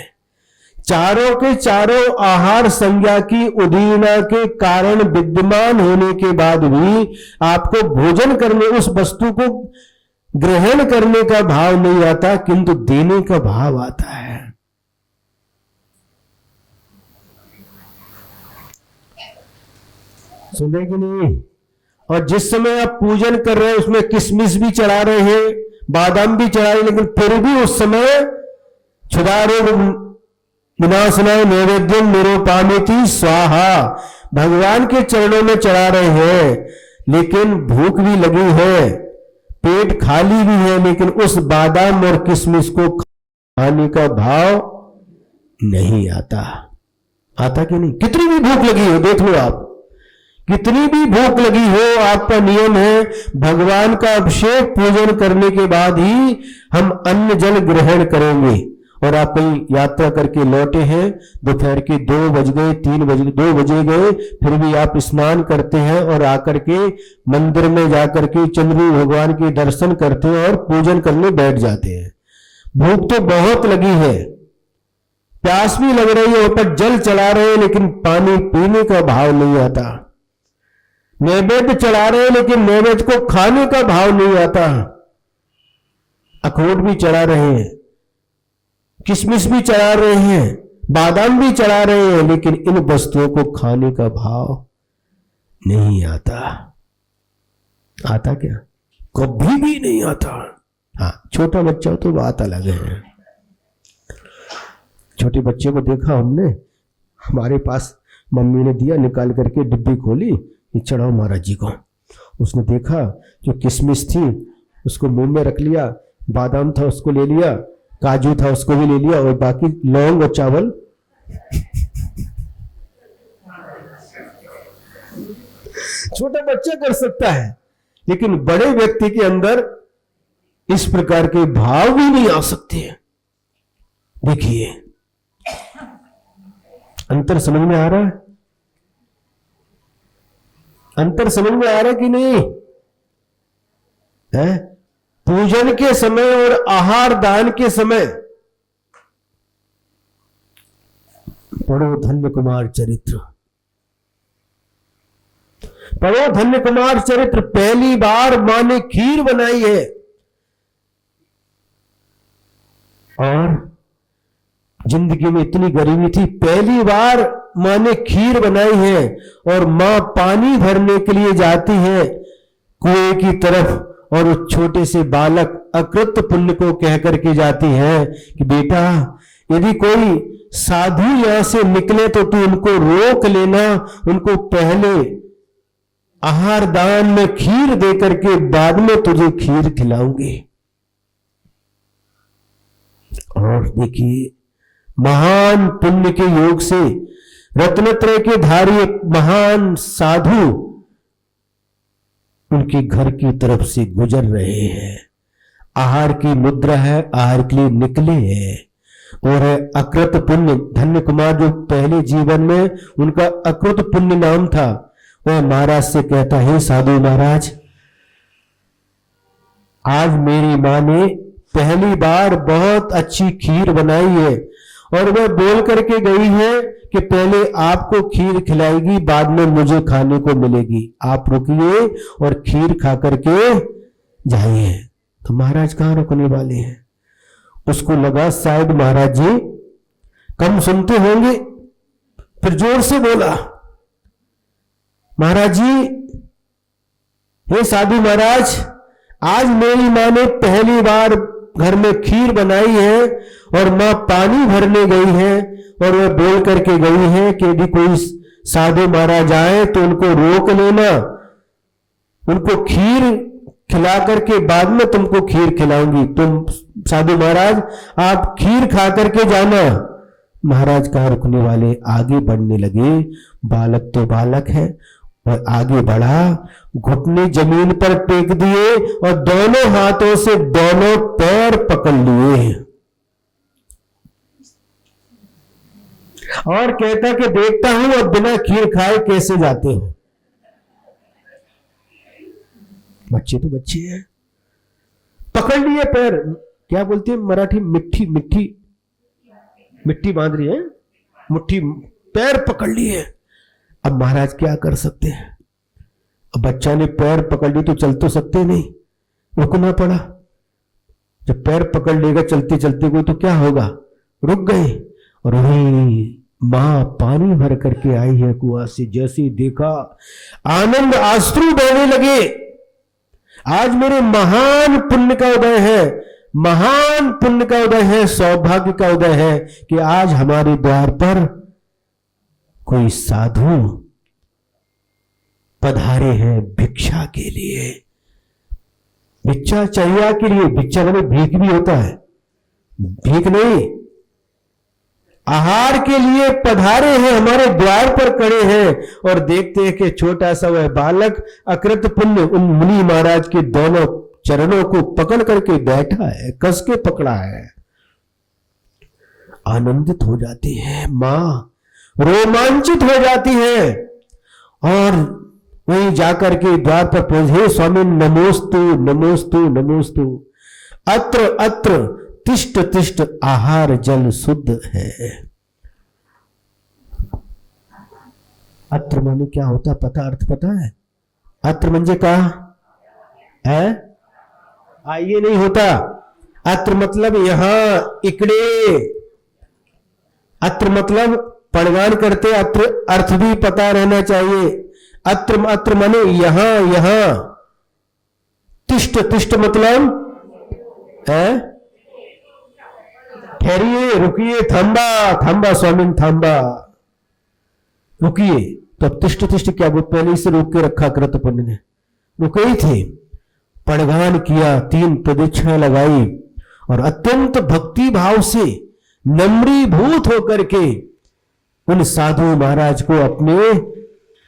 चारों के चारों आहार संज्ञा की उदीना के कारण विद्यमान होने के बाद भी आपको भोजन करने, उस वस्तु को ग्रहण करने का भाव नहीं आता, किंतु देने का भाव आता है। सुने कि नहीं? और जिस समय आप पूजन कर रहे हैं उसमें किशमिश भी चढ़ा रहे हैं, बादाम भी चढ़ा रहे हैं, लेकिन फिर भी उस समय क्षुधारोग विनाशनाय नैवेद्यम निरूपामिति स्वाहा, भगवान के चरणों में चढ़ा रहे हैं, लेकिन भूख भी लगी है, पेट खाली भी है, लेकिन उस बादाम और किशमिश को खाने का भाव नहीं आता। आता कि नहीं? कितनी भी भूख लगी हो, देख लो आप, कितनी भी भूख लगी हो, आपका नियम है भगवान का अभिषेक पूजन करने के बाद ही हम अन्न जल ग्रहण करेंगे। और आप कहीं यात्रा करके लौटे हैं, दोपहर के 2 बज गए, 3 बज गए, 2 बजे गए, फिर भी आप स्नान करते हैं और आकर के मंदिर में जाकर के चंद्रू भगवान के दर्शन करते हैं और पूजन करने बैठ जाते हैं। भूख तो बहुत लगी है, प्यास भी लग रही है, ऊपर जल चला रहे हैं, लेकिन पानी पीने का भाव नहीं आता। नैवेद्य चढ़ा रहे हैं, लेकिन नैवेद्य को खाने का भाव नहीं आता। अखरोट भी चढ़ा रहे हैं, किशमिश भी चढ़ा रहे हैं, बादाम भी चढ़ा रहे हैं, लेकिन इन वस्तुओं को खाने का भाव नहीं आता। आता क्या? कभी भी नहीं आता। हाँ, छोटा बच्चा तो बात अलग है। छोटे बच्चे को देखा हमने, हमारे पास मम्मी ने दिया, निकाल करके डिब्बी खोली, ये चढ़ाओ महाराज जी को। उसने देखा जो किशमिश थी उसको मुंह में रख लिया, बादाम था उसको ले लिया, काजू था उसको भी ले लिया, और बाकी लौंग और चावल छोटा बच्चा कर सकता है, लेकिन बड़े व्यक्ति के अंदर इस प्रकार के भाव भी नहीं आ सकते हैं। देखिए, अंतर समझ में आ रहा है? अंतर समझ में आ रहा है कि नहीं है? पूजन के समय और आहार दान के समय पढ़ो धन्य कुमार चरित्र, पढ़ो धन्य कुमार चरित्र। पहली बार मां ने खीर बनाई है, और जिंदगी में इतनी गरीबी थी, पहली बार मां ने खीर बनाई है, और मां पानी भरने के लिए जाती है कुएं की तरफ, और उस छोटे से बालक अकृत पुण्य को कह करके जाती है कि बेटा, यदि कोई साधु यहां से निकले तो तू उनको रोक लेना, उनको पहले आहार दान में खीर दे करके बाद में तुझे खीर खिलाऊंगी। और देखिए, महान पुण्य के योग से रत्नत्रय के धारी एक महान साधु उनके घर की तरफ से गुजर रहे हैं। आहार की मुद्रा है, आहार के लिए निकले हैं, और अकृत पुण्य। धन्य कुमार जो पहले जीवन में उनका अकृत पुण्य नाम था, वह महाराज से कहता है, साधु महाराज, आज मेरी मां ने पहली बार बहुत अच्छी खीर बनाई है, और वह बोल करके गई है कि पहले आपको खीर खिलाएगी, बाद में मुझे खाने को मिलेगी। आप रुकिए और खीर खा करके जाइए। तो महाराज कहां रुकने वाले हैं? उसको लगा शायद महाराज जी कम सुनते होंगे, फिर जोर से बोला, महाराज जी, हे साधु महाराज, आज मेरी मां ने पहली बार घर में खीर बनाई है, और मां पानी भरने गई है, और वह बोल करके गई है कि यदि कोई साधु महाराज आए तो उनको रोक लेना, उनको खीर खिला करके बाद में तुमको खीर खिलाऊंगी। तुम साधु महाराज आप खीर खा करके जाना। महाराज कहां रुकने वाले, आगे बढ़ने लगे। बालक तो बालक है, और आगे बढ़ा, घुटने जमीन पर टेक दिए, और दोनों हाथों से दोनों पैर पकड़ लिए, और कहता कि देखता हूं अब बिना खीर खाए कैसे जाते हो। बच्चे तो बच्चे हैं, पकड़ लिए पैर, क्या बोलते हैं मराठी, मिट्टी मिट्टी मिट्टी बांध रही है, मुट्ठी, पैर पकड़ लिए। अब महाराज क्या कर सकते हैं? अब बच्चा ने पैर पकड़ ली तो चल तो सकते नहीं, रुकना पड़ा। जब पैर पकड़ लेगा चलते चलते कोई तो क्या होगा, रुक गए। और वही मां पानी भर करके आई है कुआं से, जैसे देखा आनंद आंसू बहने लगे। आज मेरे महान पुण्य का उदय है, महान पुण्य का उदय है, सौभाग्य का उदय है कि आज हमारे द्वार पर कोई साधु पधारे हैं भिक्षा के लिए। भिक्षा चाहिए के लिए, भिक्षा में भीख भी होता है, भीख नहीं, आहार के लिए पधारे हैं, हमारे द्वार पर खड़े हैं। और देखते हैं कि छोटा सा वह बालक अकृत पुण्य उन मुनि महाराज के दोनों चरणों को पकड़ करके बैठा है, कस के पकड़ा है। आनंदित हो जाती है मां, रोमांचित हो जाती है और वहीं जाकर के द्वार पर पहुंचे, स्वामी नमोस्तु नमोस्तु नमोस्तु, अत्र अत्र तिष्ठ तिष्ठ आहार जल शुद्ध है। अत्र माने क्या होता पता, अर्थ पता है? अत्र म्हणजे का है, आइए नहीं होता, अत्र मतलब यहां, इकडे। अत्र मतलब पड़गान करते, अत्र अर्थ भी पता रहना चाहिए। अत्र अत्र माने यहां, यहां। तिष्ठ तिष्ठ मतलब है ठहरिए, रुकिए, थांबा, थांबा स्वामी थांबा, रुकिए। तो अब तिष्ठ तिष्ठ क्या बोल, पहले से रोक के रखा कृत पुण्य ने, रुके ही थे। पड़गान किया, 3 प्रदक्षिणा लगाई और अत्यंत भक्ति भाव से नम्रीभूत होकर के उन साधु महाराज को अपने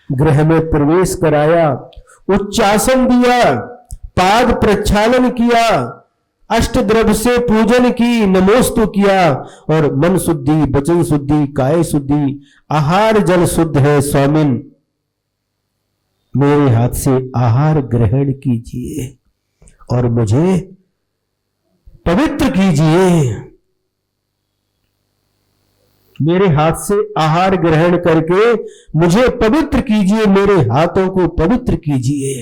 गृह में प्रवेश कराया, उच्चासन दिया, पाद प्रक्षालन किया, अष्टद्रव्य से पूजन की, नमोस्तु किया और मन शुद्धि, वचन शुद्धि, काय शुद्धि, आहार जल शुद्ध है स्वामिन, मेरे हाथ से आहार ग्रहण कीजिए और मुझे पवित्र कीजिए। मेरे हाथ से आहार ग्रहण करके मुझे पवित्र कीजिए, मेरे हाथों को पवित्र कीजिए।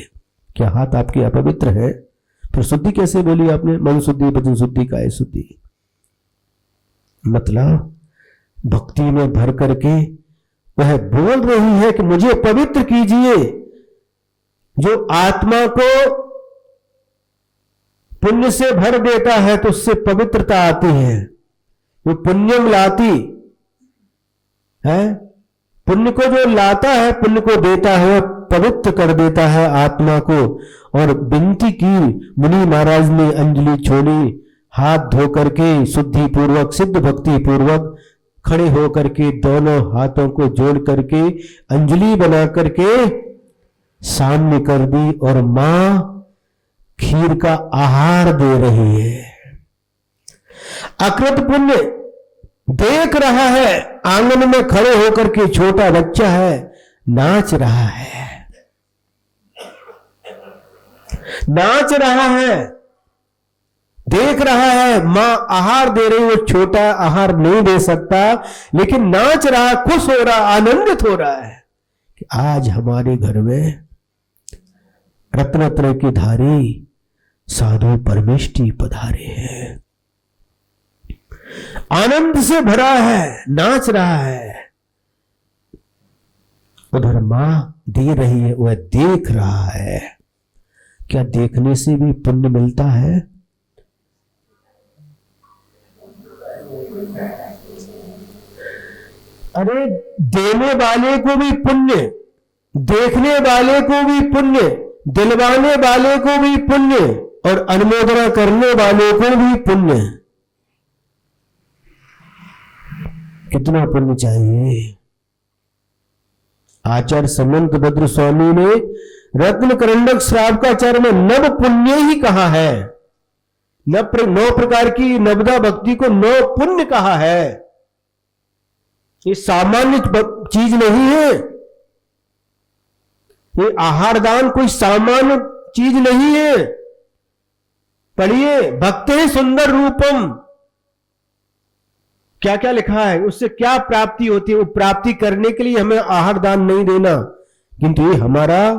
क्या हाथ आपके अपवित्र है? फिर शुद्धि कैसे बोली आपने? मन शुद्धि, वचन शुद्धि, काय शुद्धि। मतलब भक्ति में भर करके वह बोल रही है कि मुझे पवित्र कीजिए। जो आत्मा को पुण्य से भर देता है तो उससे पवित्रता आती है। वो पुण्यम लाती है, पुण्य को जो लाता है, पुण्य को देता है, पवित्र कर देता है आत्मा को। और विनती की, मुनि महाराज ने अंजलि छोड़ी, हाथ धो करके शुद्धि पूर्वक, सिद्ध भक्ति पूर्वक खड़े होकर के दोनों हाथों को जोड़ करके अंजलि बना करके सामने कर दी और मां खीर का आहार दे रही है। अकृत पुण्य देख रहा है, आंगन में खड़े होकर के, छोटा बच्चा है, नाच रहा है, नाच रहा है, देख रहा है मां आहार दे रही, वो छोटा आहार नहीं दे सकता, लेकिन नाच रहा, खुश हो रहा, आनंदित हो रहा है कि आज हमारे घर में रत्न रत्न की धारी साधु परमेष्टि पधारे हैं। आनंद से भरा है, नाच रहा है। उधर मां दे रही है, वह देख रहा है। क्या देखने से भी पुण्य मिलता है? अरे देने वाले को भी पुण्य, देखने वाले को भी पुण्य, दिलवाने वाले को भी पुण्य और अनुमोदना करने वाले को भी पुण्य। कितना पुण्य चाहिए? आचार्य समंत भद्र स्वामी ने रत्न करंडक श्रावकाचार्य में नव पुण्य ही कहा है। 9 प्रकार की नवदा भक्ति को 9 पुण्य कहा है। ये सामान्य चीज नहीं है। ये आहार दान कोई सामान्य चीज नहीं है। पढ़िए, भक्ते सुंदर रूपम, क्या क्या लिखा है, उससे क्या प्राप्ति होती है। वो प्राप्ति करने के लिए हमें आहार दान नहीं देना, किंतु ये हमारा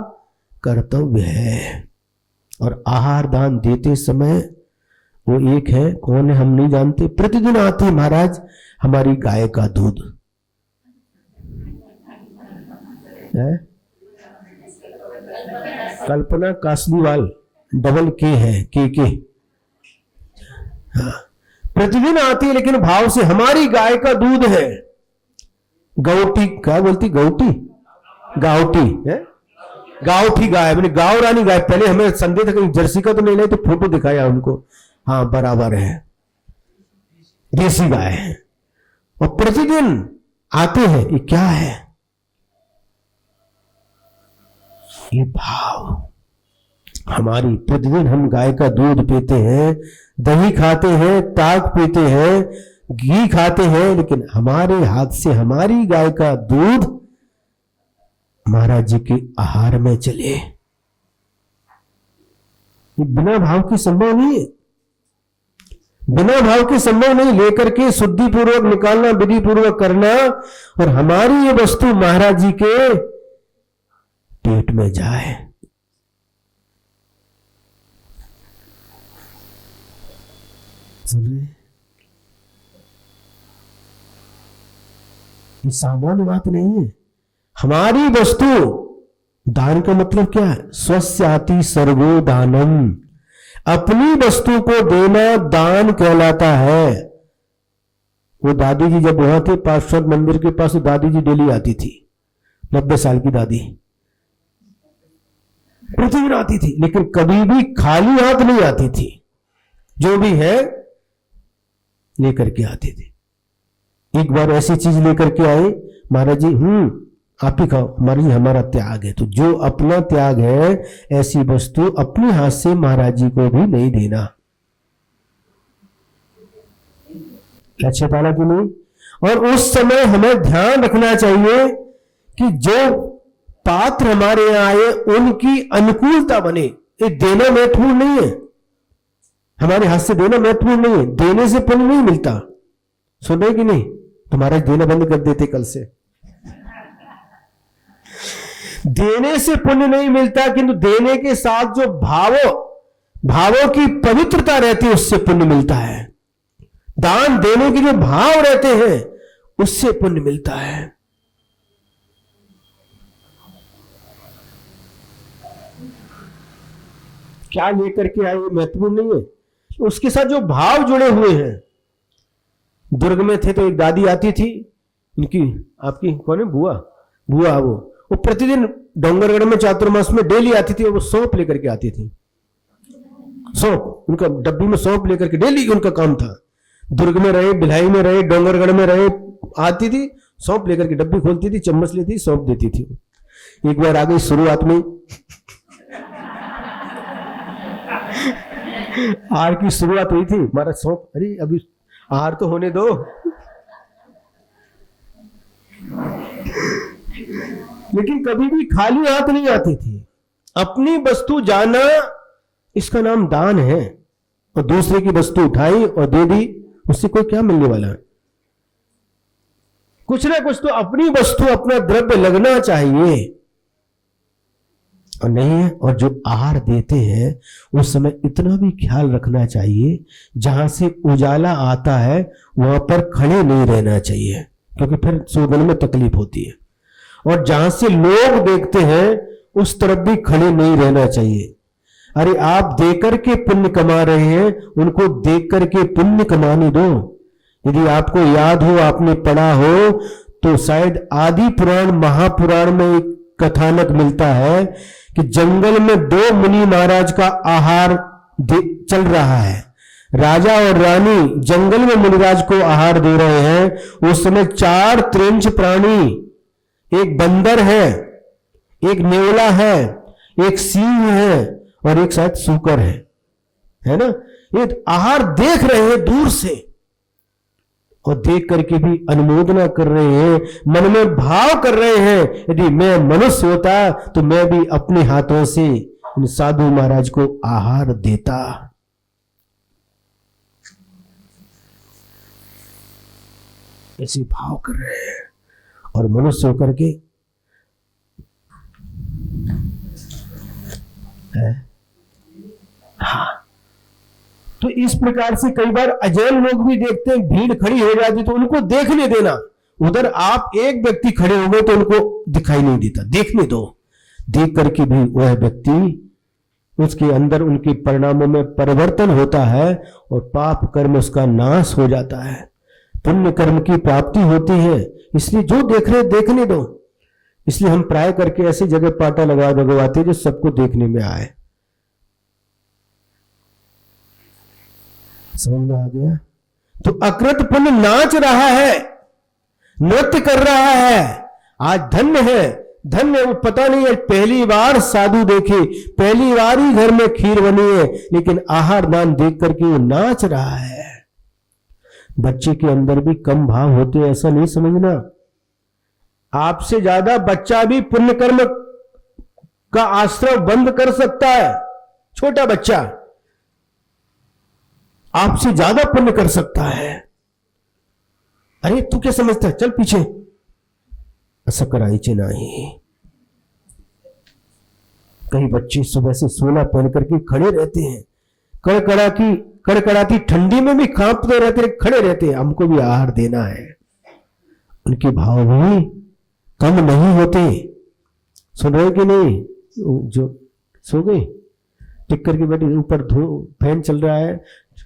कर्तव्य है। और आहार दान देते समय वो एक है, कौन है हम नहीं जानते, प्रतिदिन आते महाराज हमारी गाय का दूध है, कल्पना कासलीवाल, डबल के है, के हाँ, प्रतिदिन आती है, लेकिन भाव से हमारी गाय का दूध है। गौटी, क्या बोलती, गौटी, गावटी है, गावठी गाय, मैंने गांव रानी गाय। पहले हमें संदेह था कहीं जर्सी का तो नहीं ले, तो फोटो दिखाया उनको, हाँ बराबर है, देसी गाय है। और प्रतिदिन आते हैं, ये क्या है, ये भाव हमारी। प्रतिदिन हम गाय का दूध पीते हैं, दही खाते हैं, ताक पीते हैं, घी खाते हैं, लेकिन हमारे हाथ से हमारी गाय का दूध महाराज जी के आहार में चले, ये बिना भाव के संभव नहीं है। बिना भाव के संभव नहीं। लेकर के शुद्धि पूर्वक निकालना, विधि पूर्वक करना, और हमारी ये वस्तु महाराज जी के पेट में जाए। ये सामान्य बात नहीं है। हमारी वस्तु, दान का मतलब क्या है, स्वस्याति सर्वो दानम, अपनी वस्तु को देना दान कहलाता है। वो दादी जी जब वहां थे पार्श्वनाथ मंदिर के पास, दादी जी डेली आती थी, 90 साल की दादी, प्रतिदिन आती थी, लेकिन कभी भी खाली हाथ नहीं आती थी, जो भी है लेकर के आती थी। एक बार ऐसी चीज लेकर के आए, महाराज जी आप ही खाओ, महाराज जी हमारा त्याग है। तो जो अपना त्याग है, ऐसी वस्तु अपने हाथ से महाराज जी को भी नहीं देना। अच्छा पाला कि नहीं। और उस समय हमें ध्यान रखना चाहिए कि जो पात्र हमारे यहाँ आए उनकी अनुकूलता बने। ये देना महत्वपूर्ण नहीं है, हमारे हाथ से देना महत्वपूर्ण नहीं है। देने से पुण्य नहीं मिलता, सुन रहे कि नहीं। तुम्हारा देना बंद कर देते कल से। देने से पुण्य नहीं मिलता, किंतु देने के साथ जो भावों की पवित्रता रहती है, उससे पुण्य मिलता है। दान देने के जो भाव रहते हैं, उससे पुण्य मिलता है। क्या लेकर के आए महत्वपूर्ण नहीं है, उसके साथ जो भाव जुड़े हुए हैं। दुर्ग में थे तो एक दादी आती थी, इनकी आपकी कौन है, बुआ वो प्रतिदिन डोंगरगढ़ में चातुर्मास में डेली आती थी, और वो सौंप लेकर के आती थी। सौंप, उनका डब्बी में सौंप लेकर के डेली उनका काम था। दुर्ग में रहे, भिलाई में रहे, डोंगरगढ़ में रहे, आती थी, सौंप लेकर के डब्बी खोलती थी, चम्मच लेती, सौंप देती थी। एक बार आ गई शुरुआत में, आहार की शुरुआत हुई थी, हमारा सौंप, अरे अभी आहार तो होने दो। लेकिन कभी भी खाली हाथ नहीं आती थी। अपनी वस्तु जाना, इसका नाम दान है। और दूसरे की वस्तु उठाई और दे दी, उससे कोई क्या मिलने वाला है। कुछ ना कुछ तो अपनी वस्तु, अपना द्रव्य लगना चाहिए, और नहीं है। और जो आहार देते हैं उस समय इतना भी ख्याल रखना चाहिए, जहां से उजाला आता है वहां पर खड़े नहीं रहना चाहिए, क्योंकि फिर शोधन में तकलीफ होती है। और जहां से लोग देखते हैं उस तरफ भी खड़े नहीं रहना चाहिए। अरे आप देकर के पुण्य कमा रहे हैं, उनको देख करके पुण्य कमाने दो। यदि आपको याद हो, आपने पढ़ा हो, तो शायद आदि पुराण महापुराण में एक कथानक मिलता है कि जंगल में 2 मुनि महाराज का आहार चल रहा है। राजा और रानी जंगल में मुनिराज को आहार दे रहे हैं। उस समय 4 त्रिंच प्राणी, एक बंदर है, एक नेवला है, एक सिंह है, और एक शायद सूकर है ना। ये आहार देख रहे हैं दूर से, और देख करके भी अनुमोदना कर रहे हैं, मन में भाव कर रहे हैं, यदि मैं मनुष्य होता तो मैं भी अपने हाथों से इन साधु महाराज को आहार देता। ऐसे भाव कर रहे हैं और मनुष्य होकर के है। हाँ, तो इस प्रकार से कई बार अजैन लोग भी देखते हैं, भीड़ खड़ी हो जाती तो उनको देखने देना। उधर आप एक व्यक्ति खड़े हो गए तो उनको दिखाई नहीं देता, देखने दो। देख करके भी वह व्यक्ति, उसके अंदर उनके परिणामों में परिवर्तन होता है और पाप कर्म उसका नाश हो जाता है, पुण्य कर्म की प्राप्ति होती है। इसलिए जो देख रहे देखने दो। इसलिए हम प्राय करके ऐसी जगह पाटा लगवाते जो सबको देखने में आए। समझ में आ गया? तो अकृत पुण्य नाच रहा है, नृत्य कर रहा है। आज धन्य है, धन्य। वो पता नहीं है, पहली बार साधु देखे, पहली बार ही घर में खीर बनी है, लेकिन आहार दान देख करके वो नाच रहा है। बच्चे के अंदर भी कम भाव होते हैं, ऐसा नहीं समझना। आपसे ज्यादा बच्चा भी पुण्य कर्म का आश्रय बंद कर सकता है। छोटा बच्चा आपसे ज्यादा पुण्य कर सकता है। अरे तू क्या समझता है, चल पीछे। ऐसा कराइचे नहीं। कई बच्चे सुबह से सोना पहन करके खड़े रहते हैं, कड़कड़ाती ठंडी में भी कांपते रहते, खड़े रहते हैं। हमको भी आहार देना है। उनके भाव भी कम नहीं होते। सुन रहे कि नहीं? जो सो गए, टिक करके बैठे, ऊपर फैन चल रहा है,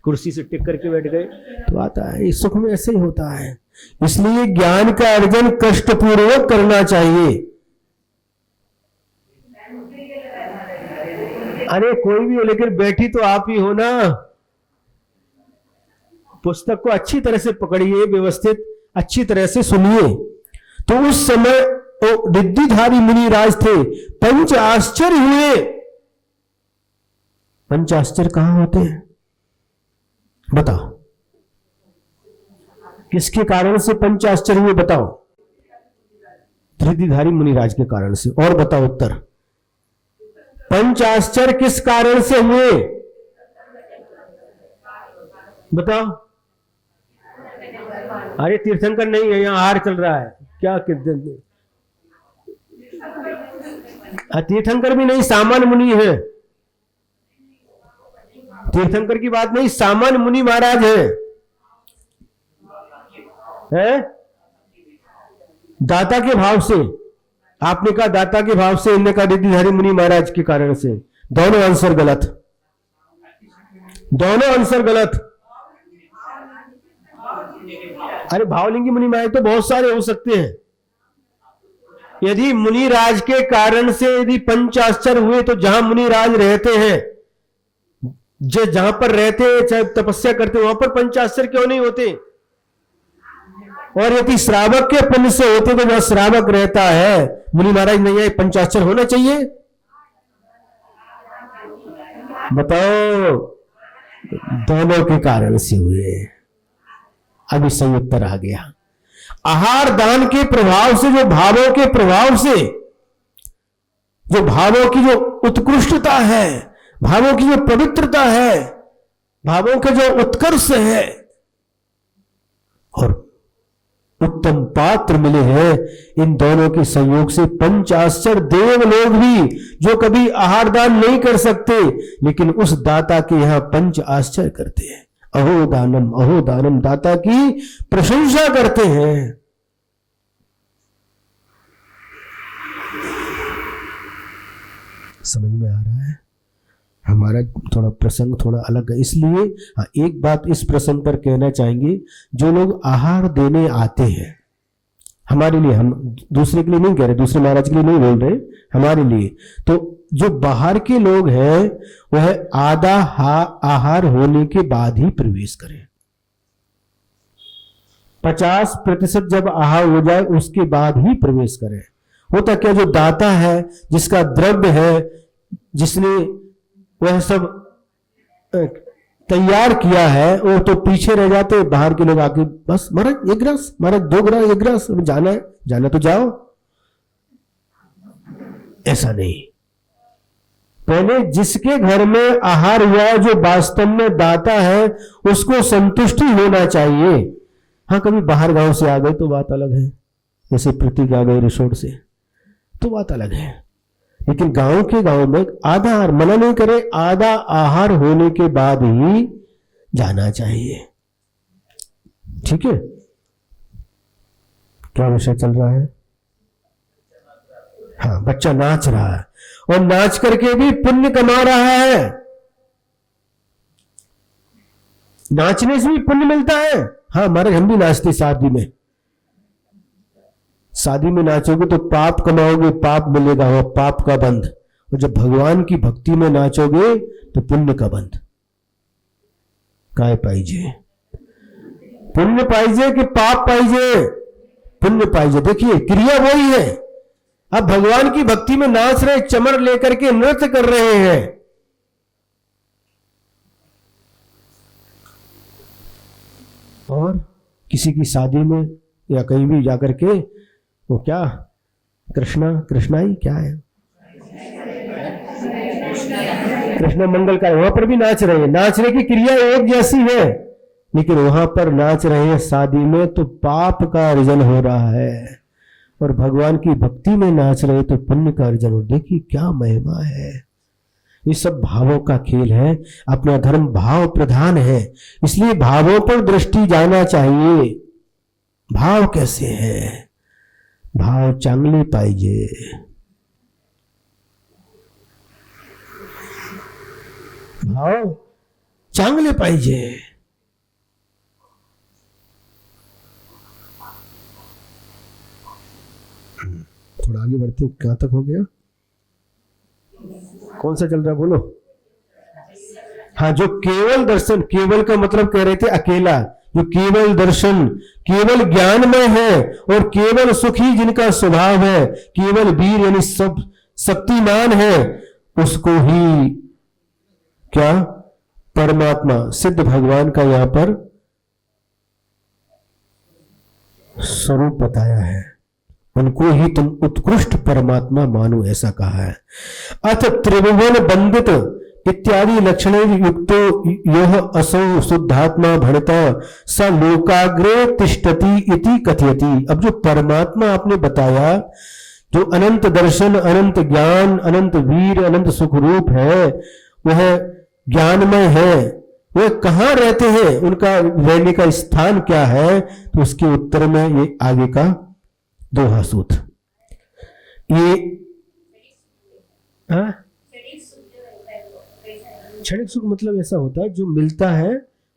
कुर्सी से टिक करके बैठ गए तो आता है। इस सुख में ऐसे ही होता है। इसलिए ज्ञान का अर्जन कष्टपूर्वक करना चाहिए। अरे कोई भी हो, लेकिन बैठी तो आप ही हो ना। पुस्तक को अच्छी तरह से पकड़िए, व्यवस्थित अच्छी तरह से सुनिए। तो उस समय रिद्धिधारी मुनिराज थे, पंच आश्चर्य हुए। पंच आश्चर्य कहां होते हैं बताओ? किसके कारण से पंच आश्चर्य हुए बताओ? रिद्धिधारी मुनिराज के कारण से। और बताओ उत्तर। पंच आश्चर्य किस कारण से हुए बताओ? अरे तीर्थंकर नहीं है, यहां आहार चल रहा है क्या? तीर्थंकर भी नहीं, सामान्य मुनि है। तीर्थंकर की बात नहीं, सामान्य मुनि महाराज है? दाता के भाव से। आपने कहा दाता के भाव से, इनने कहा रिद्धिधारी मुनि महाराज के कारण से। दोनों आंसर गलत, दोनों आंसर गलत। अरे भावलिंगी मुनि महाराज तो बहुत सारे हो सकते हैं। यदि मुनिराज के कारण से यदि पंचाश्चर्य हुए तो जहां मुनिराज रहते हैं, जो जहां पर रहते हैं, चाहे तपस्या करते हैं, वहां पर पंचाश्चर्य क्यों नहीं होते? और यदि श्रावक के पुण्य से होते तो जहां श्रावक रहता है, मुनि महाराज नहीं है, पंचाश्चर्य होना चाहिए? बताओ। दोनों के कारण से हुए। अभी सही उत्तर आ गया। आहार दान के प्रभाव से, जो भावों के प्रभाव से, जो भावों की जो उत्कृष्टता है, भावों की जो पवित्रता है, भावों का जो उत्कर्ष है और उत्तम पात्र मिले हैं, इन दोनों के संयोग से पंचाश्चर्य देव लोग भी, जो कभी आहार दान नहीं कर सकते, लेकिन उस दाता के यहां पंच आश्चर्य करते हैं। अहो दानम, दाता की प्रशंसा करते हैं। समझ में आ रहा है? हमारा थोड़ा प्रसंग थोड़ा अलग है, इसलिए एक बात इस प्रसंग पर कहना चाहेंगे। जो लोग आहार देने आते हैं, हमारे लिए, हम दूसरे के लिए नहीं कह रहे, दूसरे महाराज के लिए नहीं बोल रहे, हमारे लिए, तो जो बाहर के लोग हैं वह आधा आहार होने के बाद ही प्रवेश करें। 50% जब आहार हो जाए उसके बाद ही प्रवेश करें। होता क्या, जो दाता है, जिसका द्रव्य है, जिसने वह सब तैयार किया है, वो तो पीछे रह जाते। बाहर के लोग आके बस महाराज एक गिलास, महाराज 2 गिलास, 1 गिलास, जाना है, जाना तो जाओ। ऐसा नहीं। पहले जिसके घर में आहार हुआ, जो वास्तव में दाता है, उसको संतुष्टि होना चाहिए। हाँ, कभी बाहर गांव से आ गए तो बात अलग है, जैसे प्रतीक आ गए रिसोर्ट से, तो बात अलग है। लेकिन गांव में आधा आहार, मना नहीं करे, आधा आहार होने के बाद ही जाना चाहिए। ठीक है, क्या विषय चल रहा है? हाँ, बच्चा नाच रहा है और नाच करके भी पुण्य कमा रहा है। नाचने से भी पुण्य मिलता है। हाँ, हमारे हम भी नाचते शादी में। शादी में नाचोगे तो पाप कमाओगे, पाप मिलेगा, वो पाप का बंध। और जब भगवान की भक्ति में नाचोगे तो पुण्य का बंध। काय पाइजे? पुण्य पाइजे कि पाप पाइजे? पुण्य पाइजे। देखिए, क्रिया वही है। अब भगवान की भक्ति में नाच रहे, चमर लेकर के नृत्य कर रहे हैं। और किसी की शादी में या कहीं भी जाकर के वो क्या कृष्णा ही क्या है, कृष्ण मंगल का, वहां पर भी नाच रहे हैं। नाचने की क्रिया एक जैसी है, लेकिन वहां पर नाच रहे हैं शादी में तो पाप का अर्जन हो रहा है, और भगवान की भक्ति में नाच रहे तो पुण्य का अर्जन हो। देखिए क्या महिमा है। ये सब भावों का खेल है। अपना धर्म भाव प्रधान है, इसलिए भावों पर दृष्टि जाना चाहिए। भाव कैसे है? भाव चांगले पाइजे। भाव चांगले पाइजे। थोड़ा आगे बढ़ते हैं, कहां तक हो गया? कौन सा चल रहा है बोलो? हाँ, जो केवल दर्शन, केवल का मतलब कह रहे थे अकेला, जो केवल दर्शन, केवल ज्ञानमय है और केवल सुखी जिनका स्वभाव है, केवल वीर यानी सब शक्तिमान है, उसको ही क्या परमात्मा सिद्ध भगवान का यहां पर स्वरूप बताया है। उनको ही तुम उत्कृष्ट परमात्मा मानो, ऐसा कहा है। अथ त्रिभुवन बंदित इत्यादि लक्षण युक्तो योह असौ शुद्धात्मा भणता स लोकाग्रे तिष्ठति इति कथयति। अब जो परमात्मा आपने बताया, जो अनंत दर्शन, अनंत ज्ञान, अनंत वीर, अनंत सुख रूप है, वह ज्ञानमय है, वह कहाँ रहते हैं, उनका रहने का स्थान क्या है? तो उसके उत्तर में ये आगे का दोहा सूत्र। ये क्षणिक सुख मतलब ऐसा होता है जो मिलता है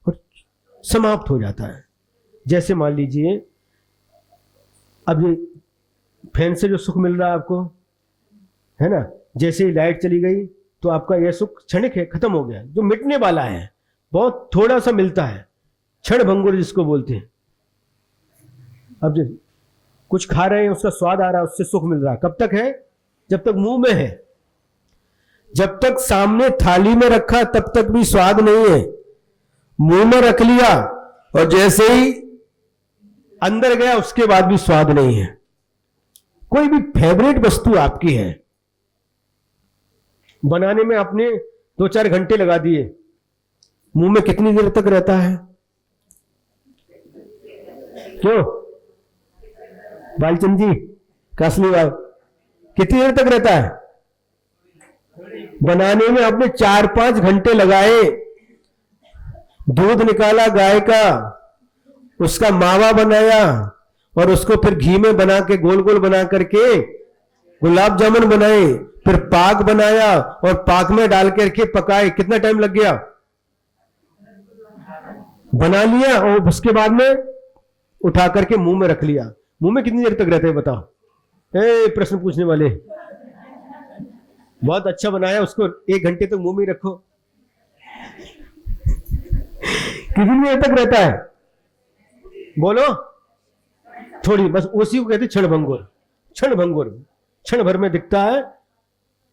और समाप्त हो जाता है। जैसे मान लीजिए, अब ये फैन से जो सुख मिल रहा है आपको, है ना, जैसे ही लाइट चली गई तो आपका यह सुख क्षणिक है, खत्म हो गया, जो मिटने वाला है, बहुत थोड़ा सा मिलता है, क्षण भंगुर जिसको बोलते हैं। अब जो कुछ खा रहे हैं, उसका स्वाद आ रहा है, उससे सुख मिल रहा है, कब तक है? जब तक मुंह में है। जब तक सामने थाली में रखा तब तक भी स्वाद नहीं है। मुंह में रख लिया और जैसे ही अंदर गया उसके बाद भी स्वाद नहीं है। कोई भी फेवरेट वस्तु आपकी है, बनाने में आपने 2-4 घंटे लगा दिए, मुंह में कितनी देर तक रहता है? क्यों बालचंद जी, कासलीवाल, कितनी देर तक रहता है? बनाने में आपने 4-5 घंटे लगाए, दूध निकाला गाय का, उसका मावा बनाया और उसको फिर घी में बना के गोल गोल बना करके गुलाब जामुन बनाए, फिर पाक बनाया और पाक में डाल करके पकाए। कितना टाइम लग गया? बना लिया और उसके बाद में उठा करके मुंह में रख लिया। मुंह में कितनी देर तक रहते हैं बताओ? प्रश्न पूछने वाले, बहुत अच्छा बनाया, उसको 1 घंटे तक मुंह में रखो, कितनी देर तक रहता है? बोलो थोड़ी, बस उसी को कहते क्षण भंगुर। क्षण भंगुर, क्षण भर में दिखता है,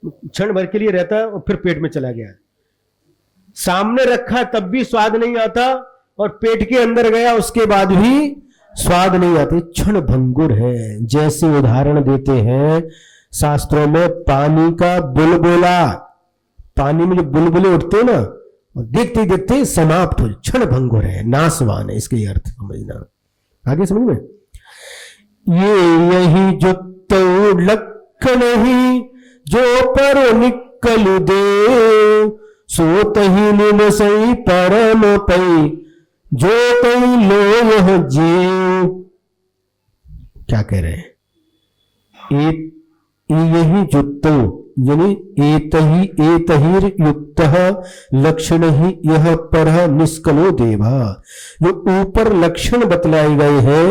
क्षण भर के लिए रहता है और फिर पेट में चला गया। सामने रखा तब भी स्वाद नहीं आता और पेट के अंदर गया उसके बाद भी स्वाद नहीं आते, क्षण भंगुर है। जैसे उदाहरण देते हैं शास्त्रों में पानी का बुलबुला, पानी में जो बुलबुले उठते हैं ना, और देखते ही देखते समाप्त हो, क्षण भंग हो रहे हैं, नाशवान है, इसके अर्थ समझना। आगे समझ में, ये यही जो तो लक्षण ही जो पर निकल दे, सो तही लील सही परम पई, जो तही लो यह जीव। क्या कह रहे हैं? यही जुत्तो यानी एतहिर युक्त लक्षण ही यह पर निष्कलो देवा। जो ऊपर लक्षण बतलाए गए हैं,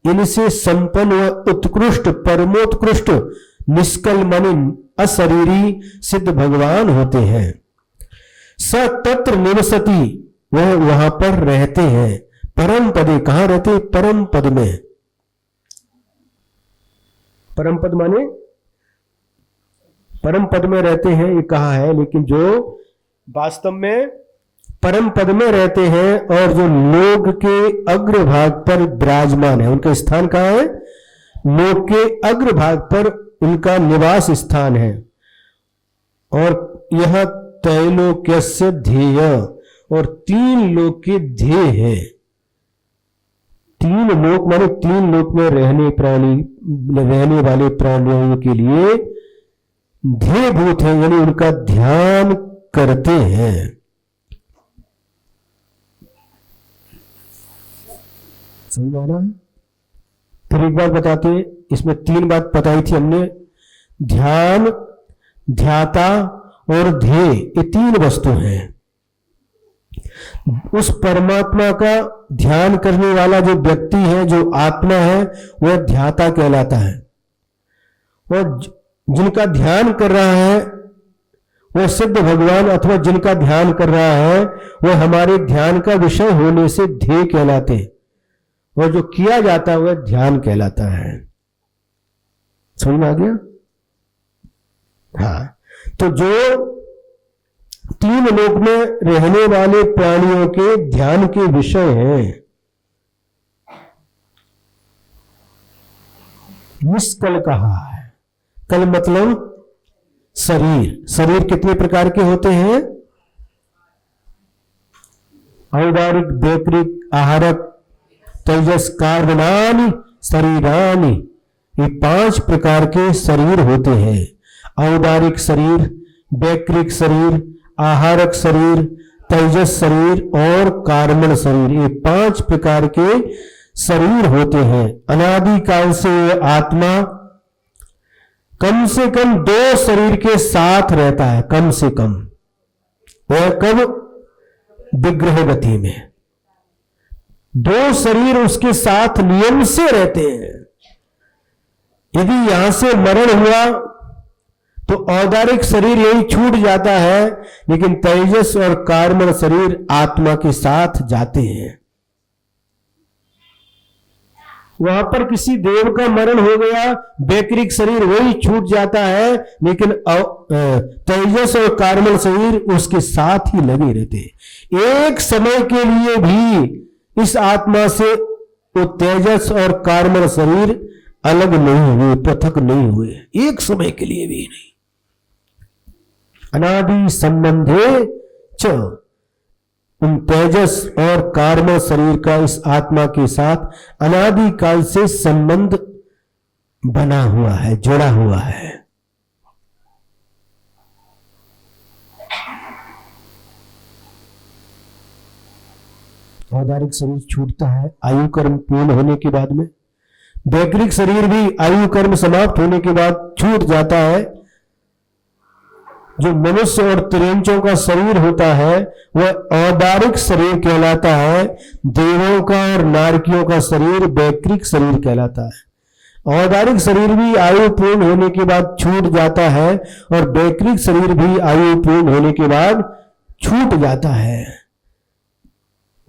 इनसे संपन्न व उत्कृष्ट परमोत्कृष्ट निष्कल माने अशरीरी सिद्ध भगवान होते हैं। स तत्र निवसति, वह वहां पर रहते हैं। परम पदे, कहां रहते? परम पद में। परम पद माने परम पद में रहते हैं, ये कहा है, लेकिन जो वास्तव में परम पद में रहते हैं और जो लोक के अग्रभाग पर विराजमान है, उनका स्थान कहाँ है? लोक के अग्रभाग पर उनका निवास स्थान है। और यह त्रैलोक्यस्य ध्येय, और 3 लोक के ध्येय है। 3 लोक माने 3 लोक में रहने वाले प्राणियों के लिए ध्येयभूत है, यानी उनका ध्यान करते हैं। समझ आ रहा है? फिर एक बार बताते, इसमें 3 बात बताई थी हमने। ध्यान, ध्याता और ध्येय, ये 3 वस्तु हैं। उस परमात्मा का ध्यान करने वाला जो व्यक्ति है, जो आत्मा है, वह ध्याता कहलाता है। और जिनका ध्यान कर रहा है वह सिद्ध भगवान, अथवा जिनका ध्यान कर रहा है वह हमारे ध्यान का विषय होने से ध्येय कहलाते हैं। और जो किया जाता है वह ध्यान कहलाता है। समझ में आ गया? हाँ, तो जो 3 लोक में रहने वाले प्राणियों के ध्यान के विषय हैं, निष्कल कहा है। कल मतलब शरीर। शरीर कितने प्रकार के होते हैं? औदारिक, वैकृत, आहारक, तेजस, कार्बनानि शरीरानि, ये 5 प्रकार के शरीर होते हैं। औदारिक शरीर, वैकृत शरीर, आहारक शरीर, तेजस शरीर और कार्बन शरीर, ये 5 प्रकार के शरीर होते हैं। अनादि काल से आत्मा कम से कम 2 शरीर के साथ रहता है, कम से कम। वह कब? विग्रह गति में 2 शरीर उसके साथ नियम से रहते हैं। यदि यहां से मरण हुआ तो औदारिक शरीर यही छूट जाता है, लेकिन तेजस और कार्बन शरीर आत्मा के साथ जाते हैं। वहां पर किसी देव का मरण हो गया, वैकृत शरीर वही छूट जाता है, लेकिन तेजस और कार्बन शरीर उसके साथ ही लगे रहते हैं। एक समय के लिए भी इस आत्मा से वो तेजस और कार्बन शरीर अलग नहीं हुए, पृथक नहीं हुए, एक समय के लिए भी नहीं। अनादि संबंधे च, उन तेजस और कार्बन शरीर का इस आत्मा के साथ अनादि काल से संबंध बना हुआ है, जुड़ा हुआ है। औदारिक शरीर छूटता है आयु कर्म पूर्ण होने के बाद में। वैकृत शरीर भी आयु कर्म समाप्त होने के बाद छूट जाता है। जो मनुष्य और तिरंचों का शरीर होता है वह औदारिक शरीर कहलाता है। देवों का और नारकियों का शरीर वैकृत शरीर कहलाता है। औदारिक शरीर भी आयु पूर्ण होने के बाद छूट जाता है और वैकृत शरीर भी आयु पूर्ण होने के बाद छूट जाता है।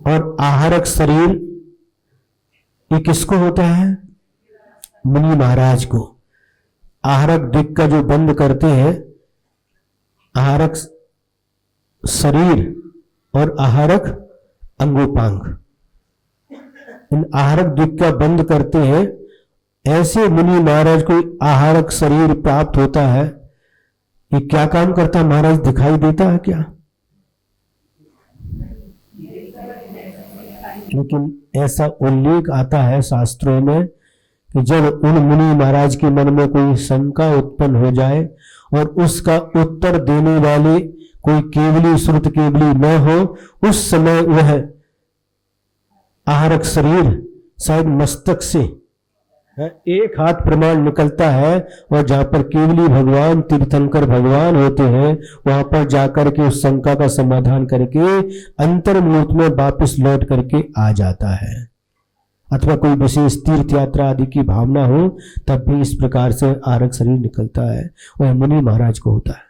और आहारक शरीर ये किसको होता है? मुनि महाराज को। आहारक दिक का जो बंद करते हैं, आहारक शरीर और आहारक अंगोपांग, इन आहारक दिक का बंद करते हैं। ऐसे मुनि महाराज को आहारक शरीर प्राप्त होता है ये क्या काम करता है महाराज, दिखाई देता है क्या? लेकिन ऐसा उल्लेख आता है शास्त्रों में कि जब उन मुनि महाराज के मन में कोई शंका उत्पन्न हो जाए और उसका उत्तर देने वाले कोई केवली श्रुत केवली न हो, उस समय वह आहारक शरीर शायद मस्तक से एक हाथ प्रमाण निकलता है और जहां पर केवली भगवान तीर्थंकर भगवान होते हैं वहां पर जाकर के उस शंका का समाधान करके अंतर्मुहूर्त में वापस लौट करके आ जाता है। अथवा कोई विशेष तीर्थ यात्रा आदि की भावना हो तब भी इस प्रकार से आहारक शरीर निकलता है, वह मुनि महाराज को होता है।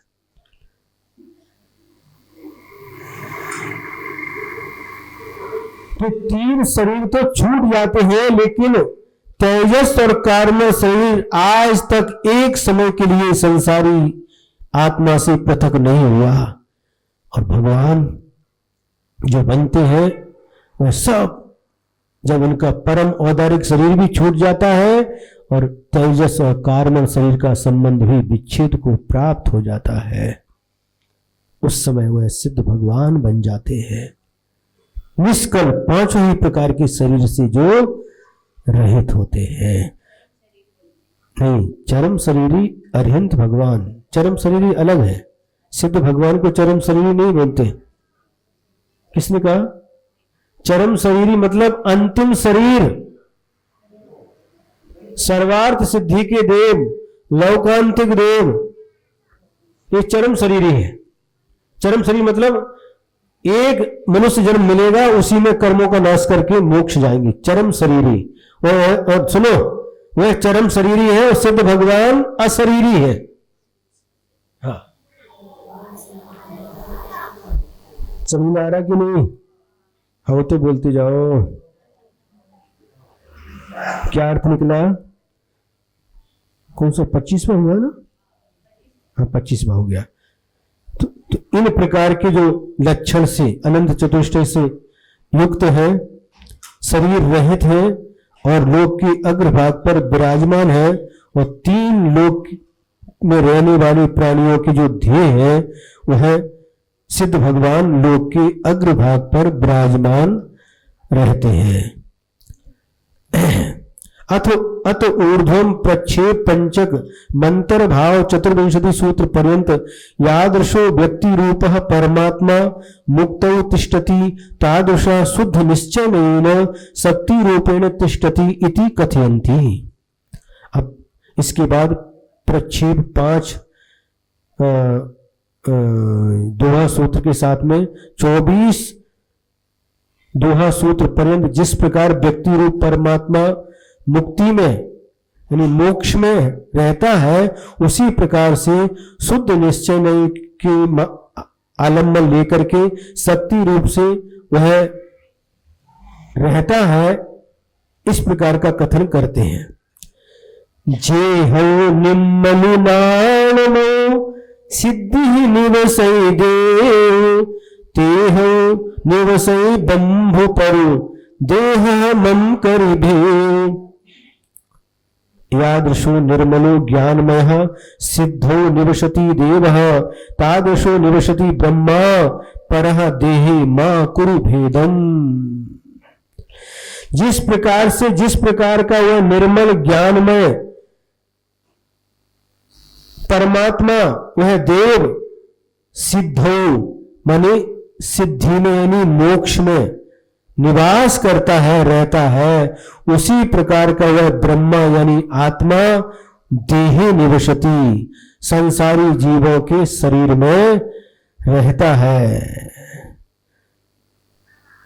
तो तीन शरीर तो छूट जाते हैं, लेकिन तेजस और कार्य शरीर आज तक एक समय के लिए संसारी आत्मा से पृथक नहीं हुआ। और भगवान जो बनते हैं वह सब जब उनका परम औदारिक शरीर भी छूट जाता है और तेजस और कार्य शरीर का संबंध भी विच्छेद को प्राप्त हो जाता है, उस समय वह सिद्ध भगवान बन जाते हैं, निष्कल पांचों ही प्रकार के शरीर से जो रहित होते हैं। नहीं, चरम शरीरी अरिहंत भगवान, चरम शरीरी अलग है, सिद्ध भगवान को चरम शरीरी नहीं बोलते। किसने कहा? चरम शरीरी मतलब अंतिम शरीर, सर्वार्थ सिद्धि के देव, लौकांतिक देव, ये चरम शरीरी है। चरम शरीर मतलब एक मनुष्य जन्म मिलेगा, उसी में कर्मों का नाश करके मोक्ष जाएंगे, चरम शरीरी। और सुनो, वह चरम शरीरी है और सिद्ध भगवान अशरीरी है। हाँ, समझ में आ रहा कि नहीं? हो तो बोलते जाओ। क्या अर्थ निकला? कौन सा 25वां हुआ ना? हाँ, 25वां हो गया। तो इन प्रकार के जो लक्षण से अनंत चतुष्टय से युक्त है, शरीर रहित है और लोक के अग्रभाग पर विराजमान है, और तीन लोक में रहने वाले प्राणियों के जो ध्येय है वह सिद्ध भगवान लोक के अग्रभाग पर विराजमान रहते हैं। अत ऊर्ध्वम प्रक्षेप पंचक मंत्र भाव चतुर्विंशति सूत्र पर्यंत यादृशो व्यक्ति रूप परमात्मा मुक्तौ तिष्ठति तादृशा शुद्ध निश्चयेन शक्ति रूपेण तिष्ठति इति कथयन्ति। अब इसके बाद प्रक्षेप 5 दोहा सूत्र के साथ में 24 दोहा सूत्र पर्यंत जिस प्रकार व्यक्ति रूप परमात्मा मुक्ति में यानी मोक्ष में रहता है, उसी प्रकार से शुद्ध निश्चय के आलम्बन लेकर के शक्ति रूप से वह रहता है, इस प्रकार का कथन करते हैं। जे हो निम्मलिनाणमो सिद्धि निवसै दे, ते हो निवसै बंभु परु देह मम करिभे। यादृशो निर्मलो ज्ञानमयः सिद्धो निवसति देवः, तादृशो निवसति ब्रह्मा परः देहे मा कुरु भेदम। जिस प्रकार से जिस प्रकार का वह निर्मल ज्ञानमय परमात्मा वह देव सिद्धो माने सिद्धि में यानी मोक्ष में निवास करता है, रहता है, उसी प्रकार का वह ब्रह्मा यानी आत्मा देहे निवसति संसारी जीवों के शरीर में रहता है।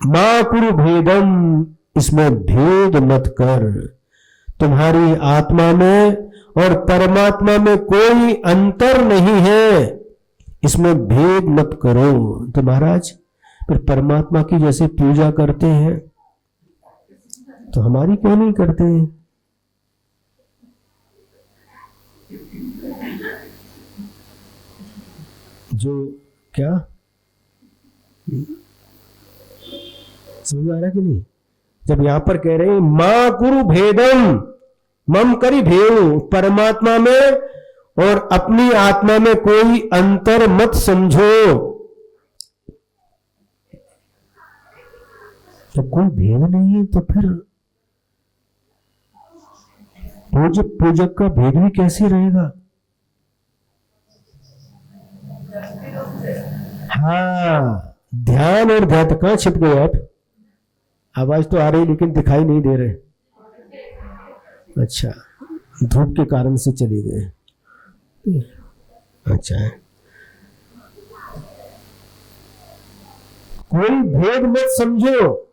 मा कुरु भेदम, इसमें भेद मत कर। तुम्हारी आत्मा में और परमात्मा में कोई अंतर नहीं है, इसमें भेद मत करो। तो महाराज फिर परमात्मा की जैसे पूजा करते हैं तो हमारी क्यों नहीं करते हैं? जो क्या समझ में आ रहा कि नहीं? जब यहां पर कह रहे हैं मां कुरु भेदम मम करी भेव, परमात्मा में और अपनी आत्मा में कोई अंतर मत समझो। तो कोई भेद नहीं है तो फिर पूजक पूजक का भेद भी कैसे रहेगा? हाँ, ध्यान और ध्यान। कहां छिप गए आप? आवाज तो आ रही लेकिन दिखाई नहीं दे रहे। अच्छा, धूप के कारण से चली गए। अच्छा है, कोई भेद मत समझो,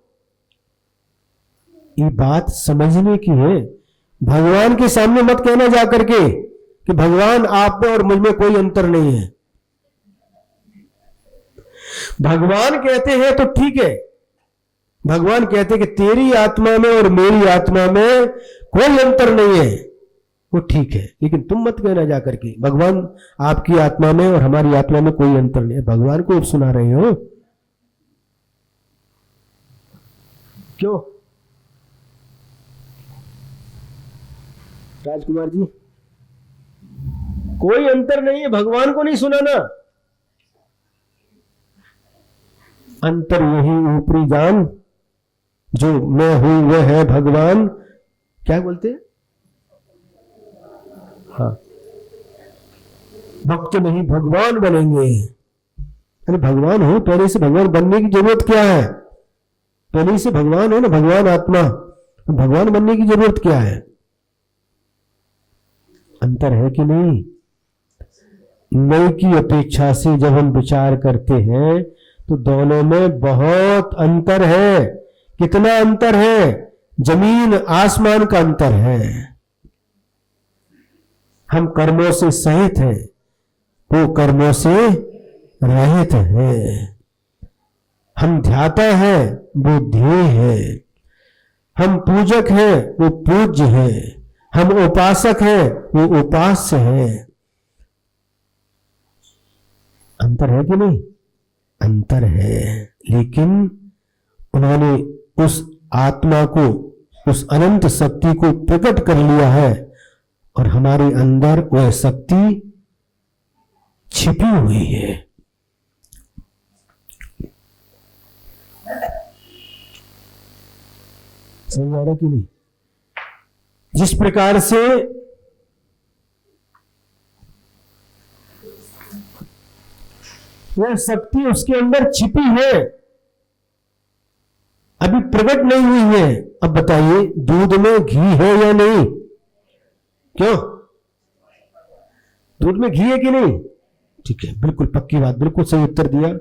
ये बात समझने की है। भगवान के सामने मत कहना जा करके कि भगवान आप में और मुझ में कोई अंतर नहीं है। भगवान कहते हैं तो ठीक है, भगवान कहते हैं कि तेरी आत्मा में और मेरी आत्मा में कोई अंतर नहीं है, वो ठीक है। लेकिन तुम मत कहना जा करके भगवान आपकी आत्मा में और हमारी आत्मा में कोई अंतर नहीं है। भगवान को सुना रहे हो क्यों? राजकुमार जी, कोई अंतर नहीं है, भगवान को नहीं सुनाना। अंतर यही ऊपरी जान, जो मैं हूं वह है भगवान। क्या बोलते हैं? हाँ, भक्त नहीं भगवान बनेंगे। अरे भगवान हो, पहले से भगवान बनने की जरूरत क्या है? पहले से भगवान हो ना, भगवान आत्मा, भगवान बनने की जरूरत क्या है? अंतर है कि नहीं? नई की अपेक्षा से जब हम विचार करते हैं तो दोनों में बहुत अंतर है। कितना अंतर है? जमीन आसमान का अंतर है। हम कर्मों से सहित हैं, वो कर्मों से रहित है। हम ध्याता है, वो ध्येय है। हम पूजक हैं, वो पूज्य है। हम उपासक हैं, वो उपास्य है। अंतर है कि नहीं? अंतर है। लेकिन उन्होंने उस आत्मा को, उस अनंत शक्ति को प्रकट कर लिया है और हमारे अंदर वह शक्ति छिपी हुई है। समझ आ रहा कि नहीं? जिस प्रकार से वह शक्ति उसके अंदर छिपी है, अभी प्रकट नहीं हुई है। अब बताइए, दूध में घी है या नहीं? क्यों? दूध में घी है कि नहीं? ठीक है, बिल्कुल पक्की बात, बिल्कुल सही उत्तर दिया।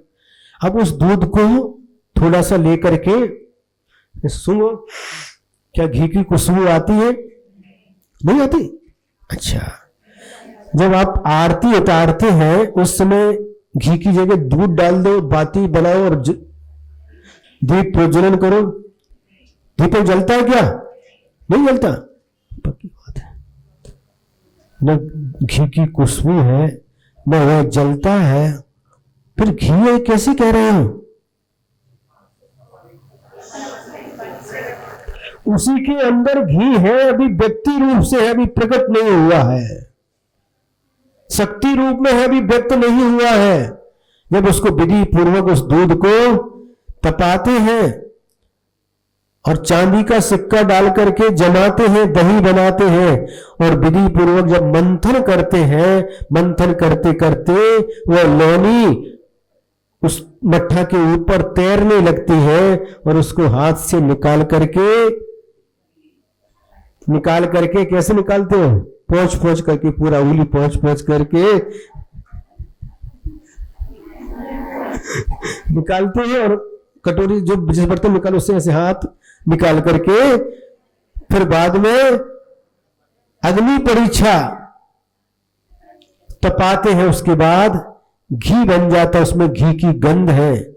अब उस दूध को थोड़ा सा लेकर के सुनो, क्या घी की खुशबू आती है? नहीं आती? अच्छा, जब आप आरती उतारते हैं उस समय घी की जगह दूध डाल दो, बाती बनाओ और दीप प्रज्वलन करो, दीपक जलता है क्या? नहीं जलता। पक्की बात है। न घी की खुशबू है, न वह जलता है, फिर घी है कैसे कह रहे हो? उसी के अंदर घी है, अभी व्यक्ति रूप से है, अभी प्रकट नहीं हुआ है। शक्ति रूप में है, अभी व्यक्त नहीं हुआ है। जब उसको विधि पूर्वक उस दूध को तपाते हैं और चांदी का सिक्का डाल करके जमाते हैं, दही बनाते हैं और विधि पूर्वक जब मंथन करते हैं, मंथन करते करते वह लौनी उस मट्ठा के ऊपर तैरने लगती है और उसको हाथ से निकाल करके कैसे निकालते हो? पोंछ पोंछ करके, पूरा उंगली पोंछ पोंछ करके निकालते हैं और कटोरी जो जिस बर्तन निकालो उससे ऐसे हाथ निकाल करके फिर बाद में अग्नि परीक्षा तपाते हैं। उसके बाद घी बन जाता है, उसमें घी की गंध है,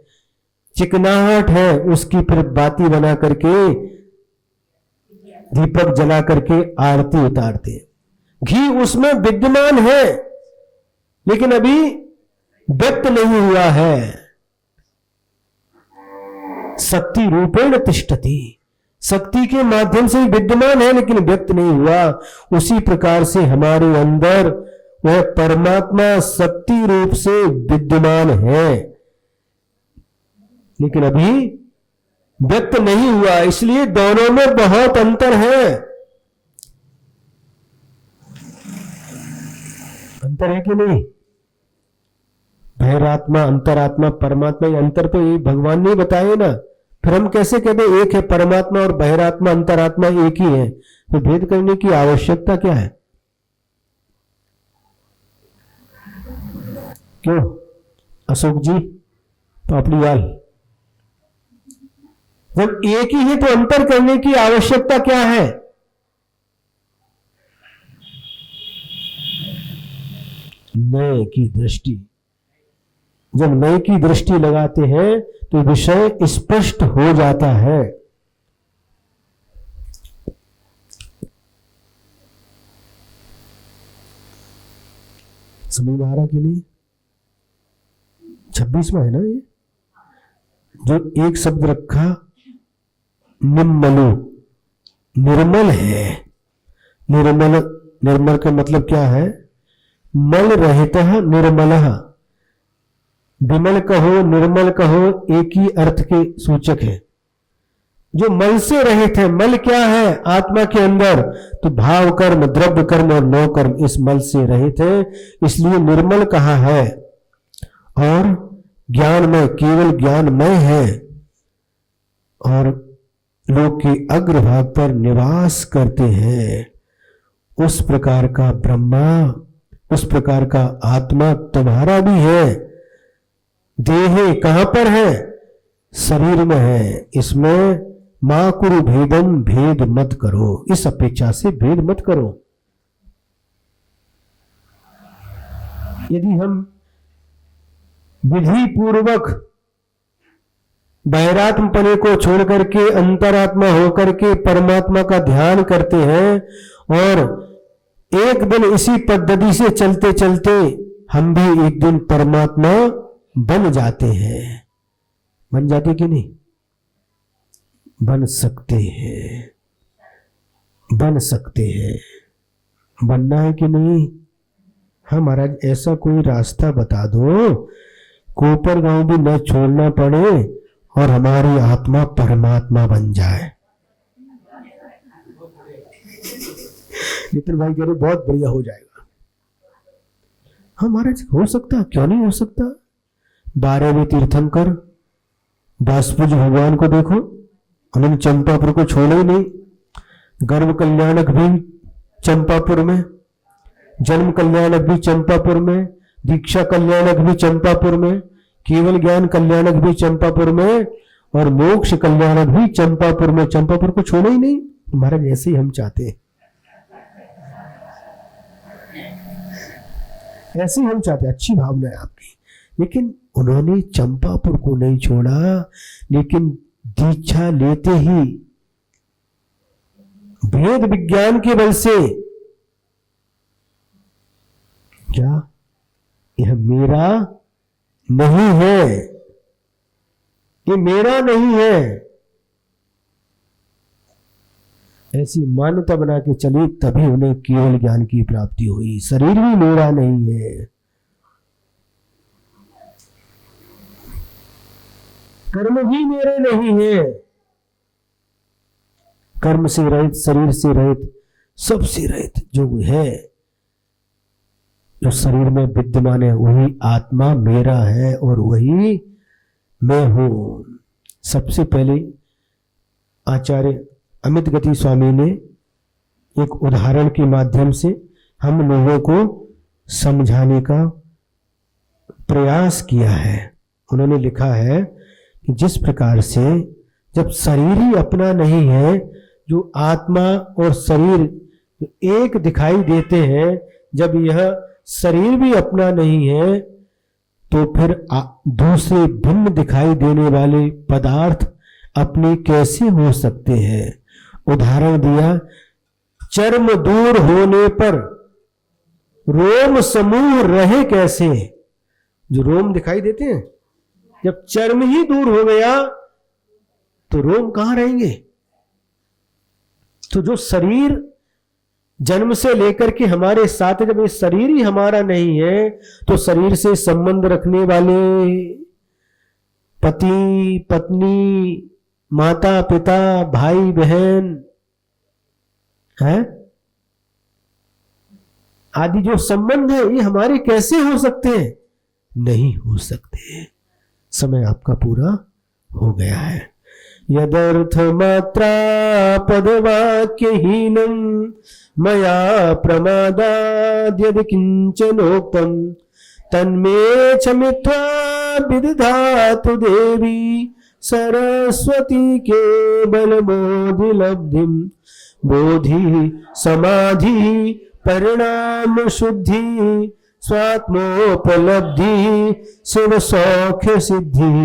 चिकनाहट है, उसकी फिर बाती बना करके दीपक जला करके आरती उतारते हैं। घी उसमें विद्यमान है लेकिन अभी व्यक्त नहीं हुआ है। शक्ति रूपेण तिष्ठति, शक्ति के माध्यम से विद्यमान है लेकिन व्यक्त नहीं हुआ। उसी प्रकार से हमारे अंदर वह परमात्मा शक्ति रूप से विद्यमान है, लेकिन अभी व्यक्त नहीं हुआ, इसलिए दोनों में बहुत अंतर है। अंतर है कि नहीं? बहिरात्मा, अंतरात्मा, परमात्मा, ये अंतर तो ये भगवान ने बताए ना, फिर हम कैसे कहते एक है परमात्मा और बहिरात्मा अंतरात्मा एक ही है? तो भेद करने की आवश्यकता क्या है? क्यों अशोक जी पापड़ीवाल, जब एक ही है तो अंतर करने की आवश्यकता क्या है? नए की दृष्टि। जब नए की दृष्टि लगाते हैं तो विषय स्पष्ट हो जाता है। समझ में आ रहा कि नहीं? 26वां है ना ये, जो एक शब्द रखा निम्मलु, निर्मल है। निर्मल, निर्मल का मतलब क्या है? मल रहित निर्मल। विमल कहो निर्मल कहो एक ही अर्थ के सूचक है। जो मल से रहित है, मल क्या है आत्मा के अंदर? तो भाव कर्म, द्रव्य कर्म और नौ कर्म इस मल से रहित है, इसलिए निर्मल कहा है। और ज्ञानमय, केवल ज्ञानमय है और लोक के अग्रभाग पर निवास करते हैं। उस प्रकार का ब्रह्मा, उस प्रकार का आत्मा तुम्हारा भी है। देह कहां पर है? शरीर में है। इसमें मां कुरु भेदम, भेद मत करो, इस अपेक्षा से भेद मत करो। यदि हम विधि पूर्वक बहिरात्मपने को छोड़ करके अंतरात्मा होकर के परमात्मा का ध्यान करते हैं और एक दिन इसी पद्धति से चलते चलते हम भी एक दिन परमात्मा बन जाते हैं। बन जाते कि नहीं? बन सकते हैं, बन सकते हैं। बनना है कि नहीं? हाँ महाराज, ऐसा कोई रास्ता बता दो कोपर गांव भी न छोड़ना पड़े और हमारी आत्मा परमात्मा बन जाए। नितिन भाई कह रहे बहुत बढ़िया हो जाएगा। हाँ महाराज, हो सकता, क्यों नहीं हो सकता? 12वें तीर्थंकर दासपुज भगवान को देखो, उन्होंने चंपापुर को छोड़ा ही नहीं। गर्भ कल्याणक भी चंपापुर में, जन्म कल्याणक भी चंपापुर में, दीक्षा कल्याणक भी चंपापुर में, केवल ज्ञान कल्याणक भी चंपापुर में और मोक्ष कल्याणक भी चंपापुर में। चंपापुर को छोड़ा ही नहीं। महाराज ऐसे ही हम चाहते हैं, ऐसे ही हम चाहते हैं। अच्छी भावना है आपकी, लेकिन उन्होंने चंपापुर को नहीं छोड़ा, लेकिन दीक्षा लेते ही वेद विज्ञान के बल से क्या यह मेरा नहीं है, ये मेरा नहीं है, ऐसी मान्यता बना के चले, तभी उन्हें केवल ज्ञान की प्राप्ति हुई। शरीर भी मेरा नहीं है, कर्म भी मेरे नहीं है। कर्म से रहित, शरीर से रहित, सबसे रहित जो है, जो शरीर में विद्यमान है, वही आत्मा मेरा है और वही मैं हूं। सबसे पहले आचार्य अमित गति स्वामी ने एक उदाहरण के माध्यम से हम लोगों को समझाने का प्रयास किया है। उन्होंने लिखा है कि जिस प्रकार से जब शरीर ही अपना नहीं है, जो आत्मा और शरीर एक दिखाई देते हैं, जब यह शरीर भी अपना नहीं है तो फिर दूसरे भिन्न दिखाई देने वाले पदार्थ अपने कैसे हो सकते हैं? उदाहरण दिया, चर्म दूर होने पर रोम समूह रहे कैसे? जो रोम दिखाई देते हैं, जब चर्म ही दूर हो गया तो रोम कहां रहेंगे? तो जो शरीर जन्म से लेकर के हमारे साथ, जब ये शरीर ही हमारा नहीं है तो शरीर से संबंध रखने वाले पति पत्नी, माता पिता, भाई बहन है आदि जो संबंध है, ये हमारे कैसे हो सकते हैं? नहीं हो सकते। समय आपका पूरा हो गया है। यदर्थ मात्रा पदवाक्यहीनं मया प्रमादाद् यदि किंचनोक्तं तन्मे क्षमित्वा विदधातु देवी सरस्वती केवलबोधिलब्धिं। बोधि समाधि परिणाम शुद्धि स्वात्मोपलब्धि शिव सौख्य सिद्धि।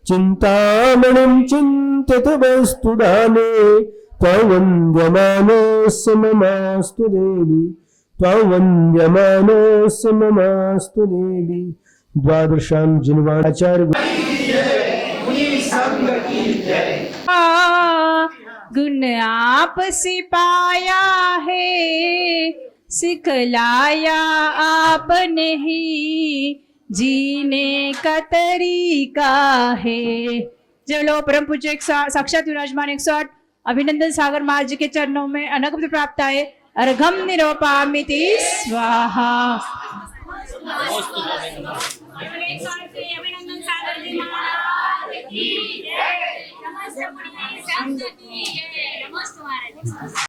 चिंतामणिं चिंतित वस्तुदाने त्ववन्द्यमानस्य ममास्तु देवी। त्ववन्द्यमानस्य ममास्तु देवी। द्वादशां जिनवाचार्य गुण आपसे पाया है, सिखलाया आपने ही, जीने का तरीका है। चलो परम पूज्य साक्षात विराजमान 108 अभिनंदन सागर महाराज जी के चरणों में अनगम प्राप्त है। अर्घम निरोपामिति स्वाहा। अभिनंदन सागर जी महाराज की जय। नमस्ते महाराज।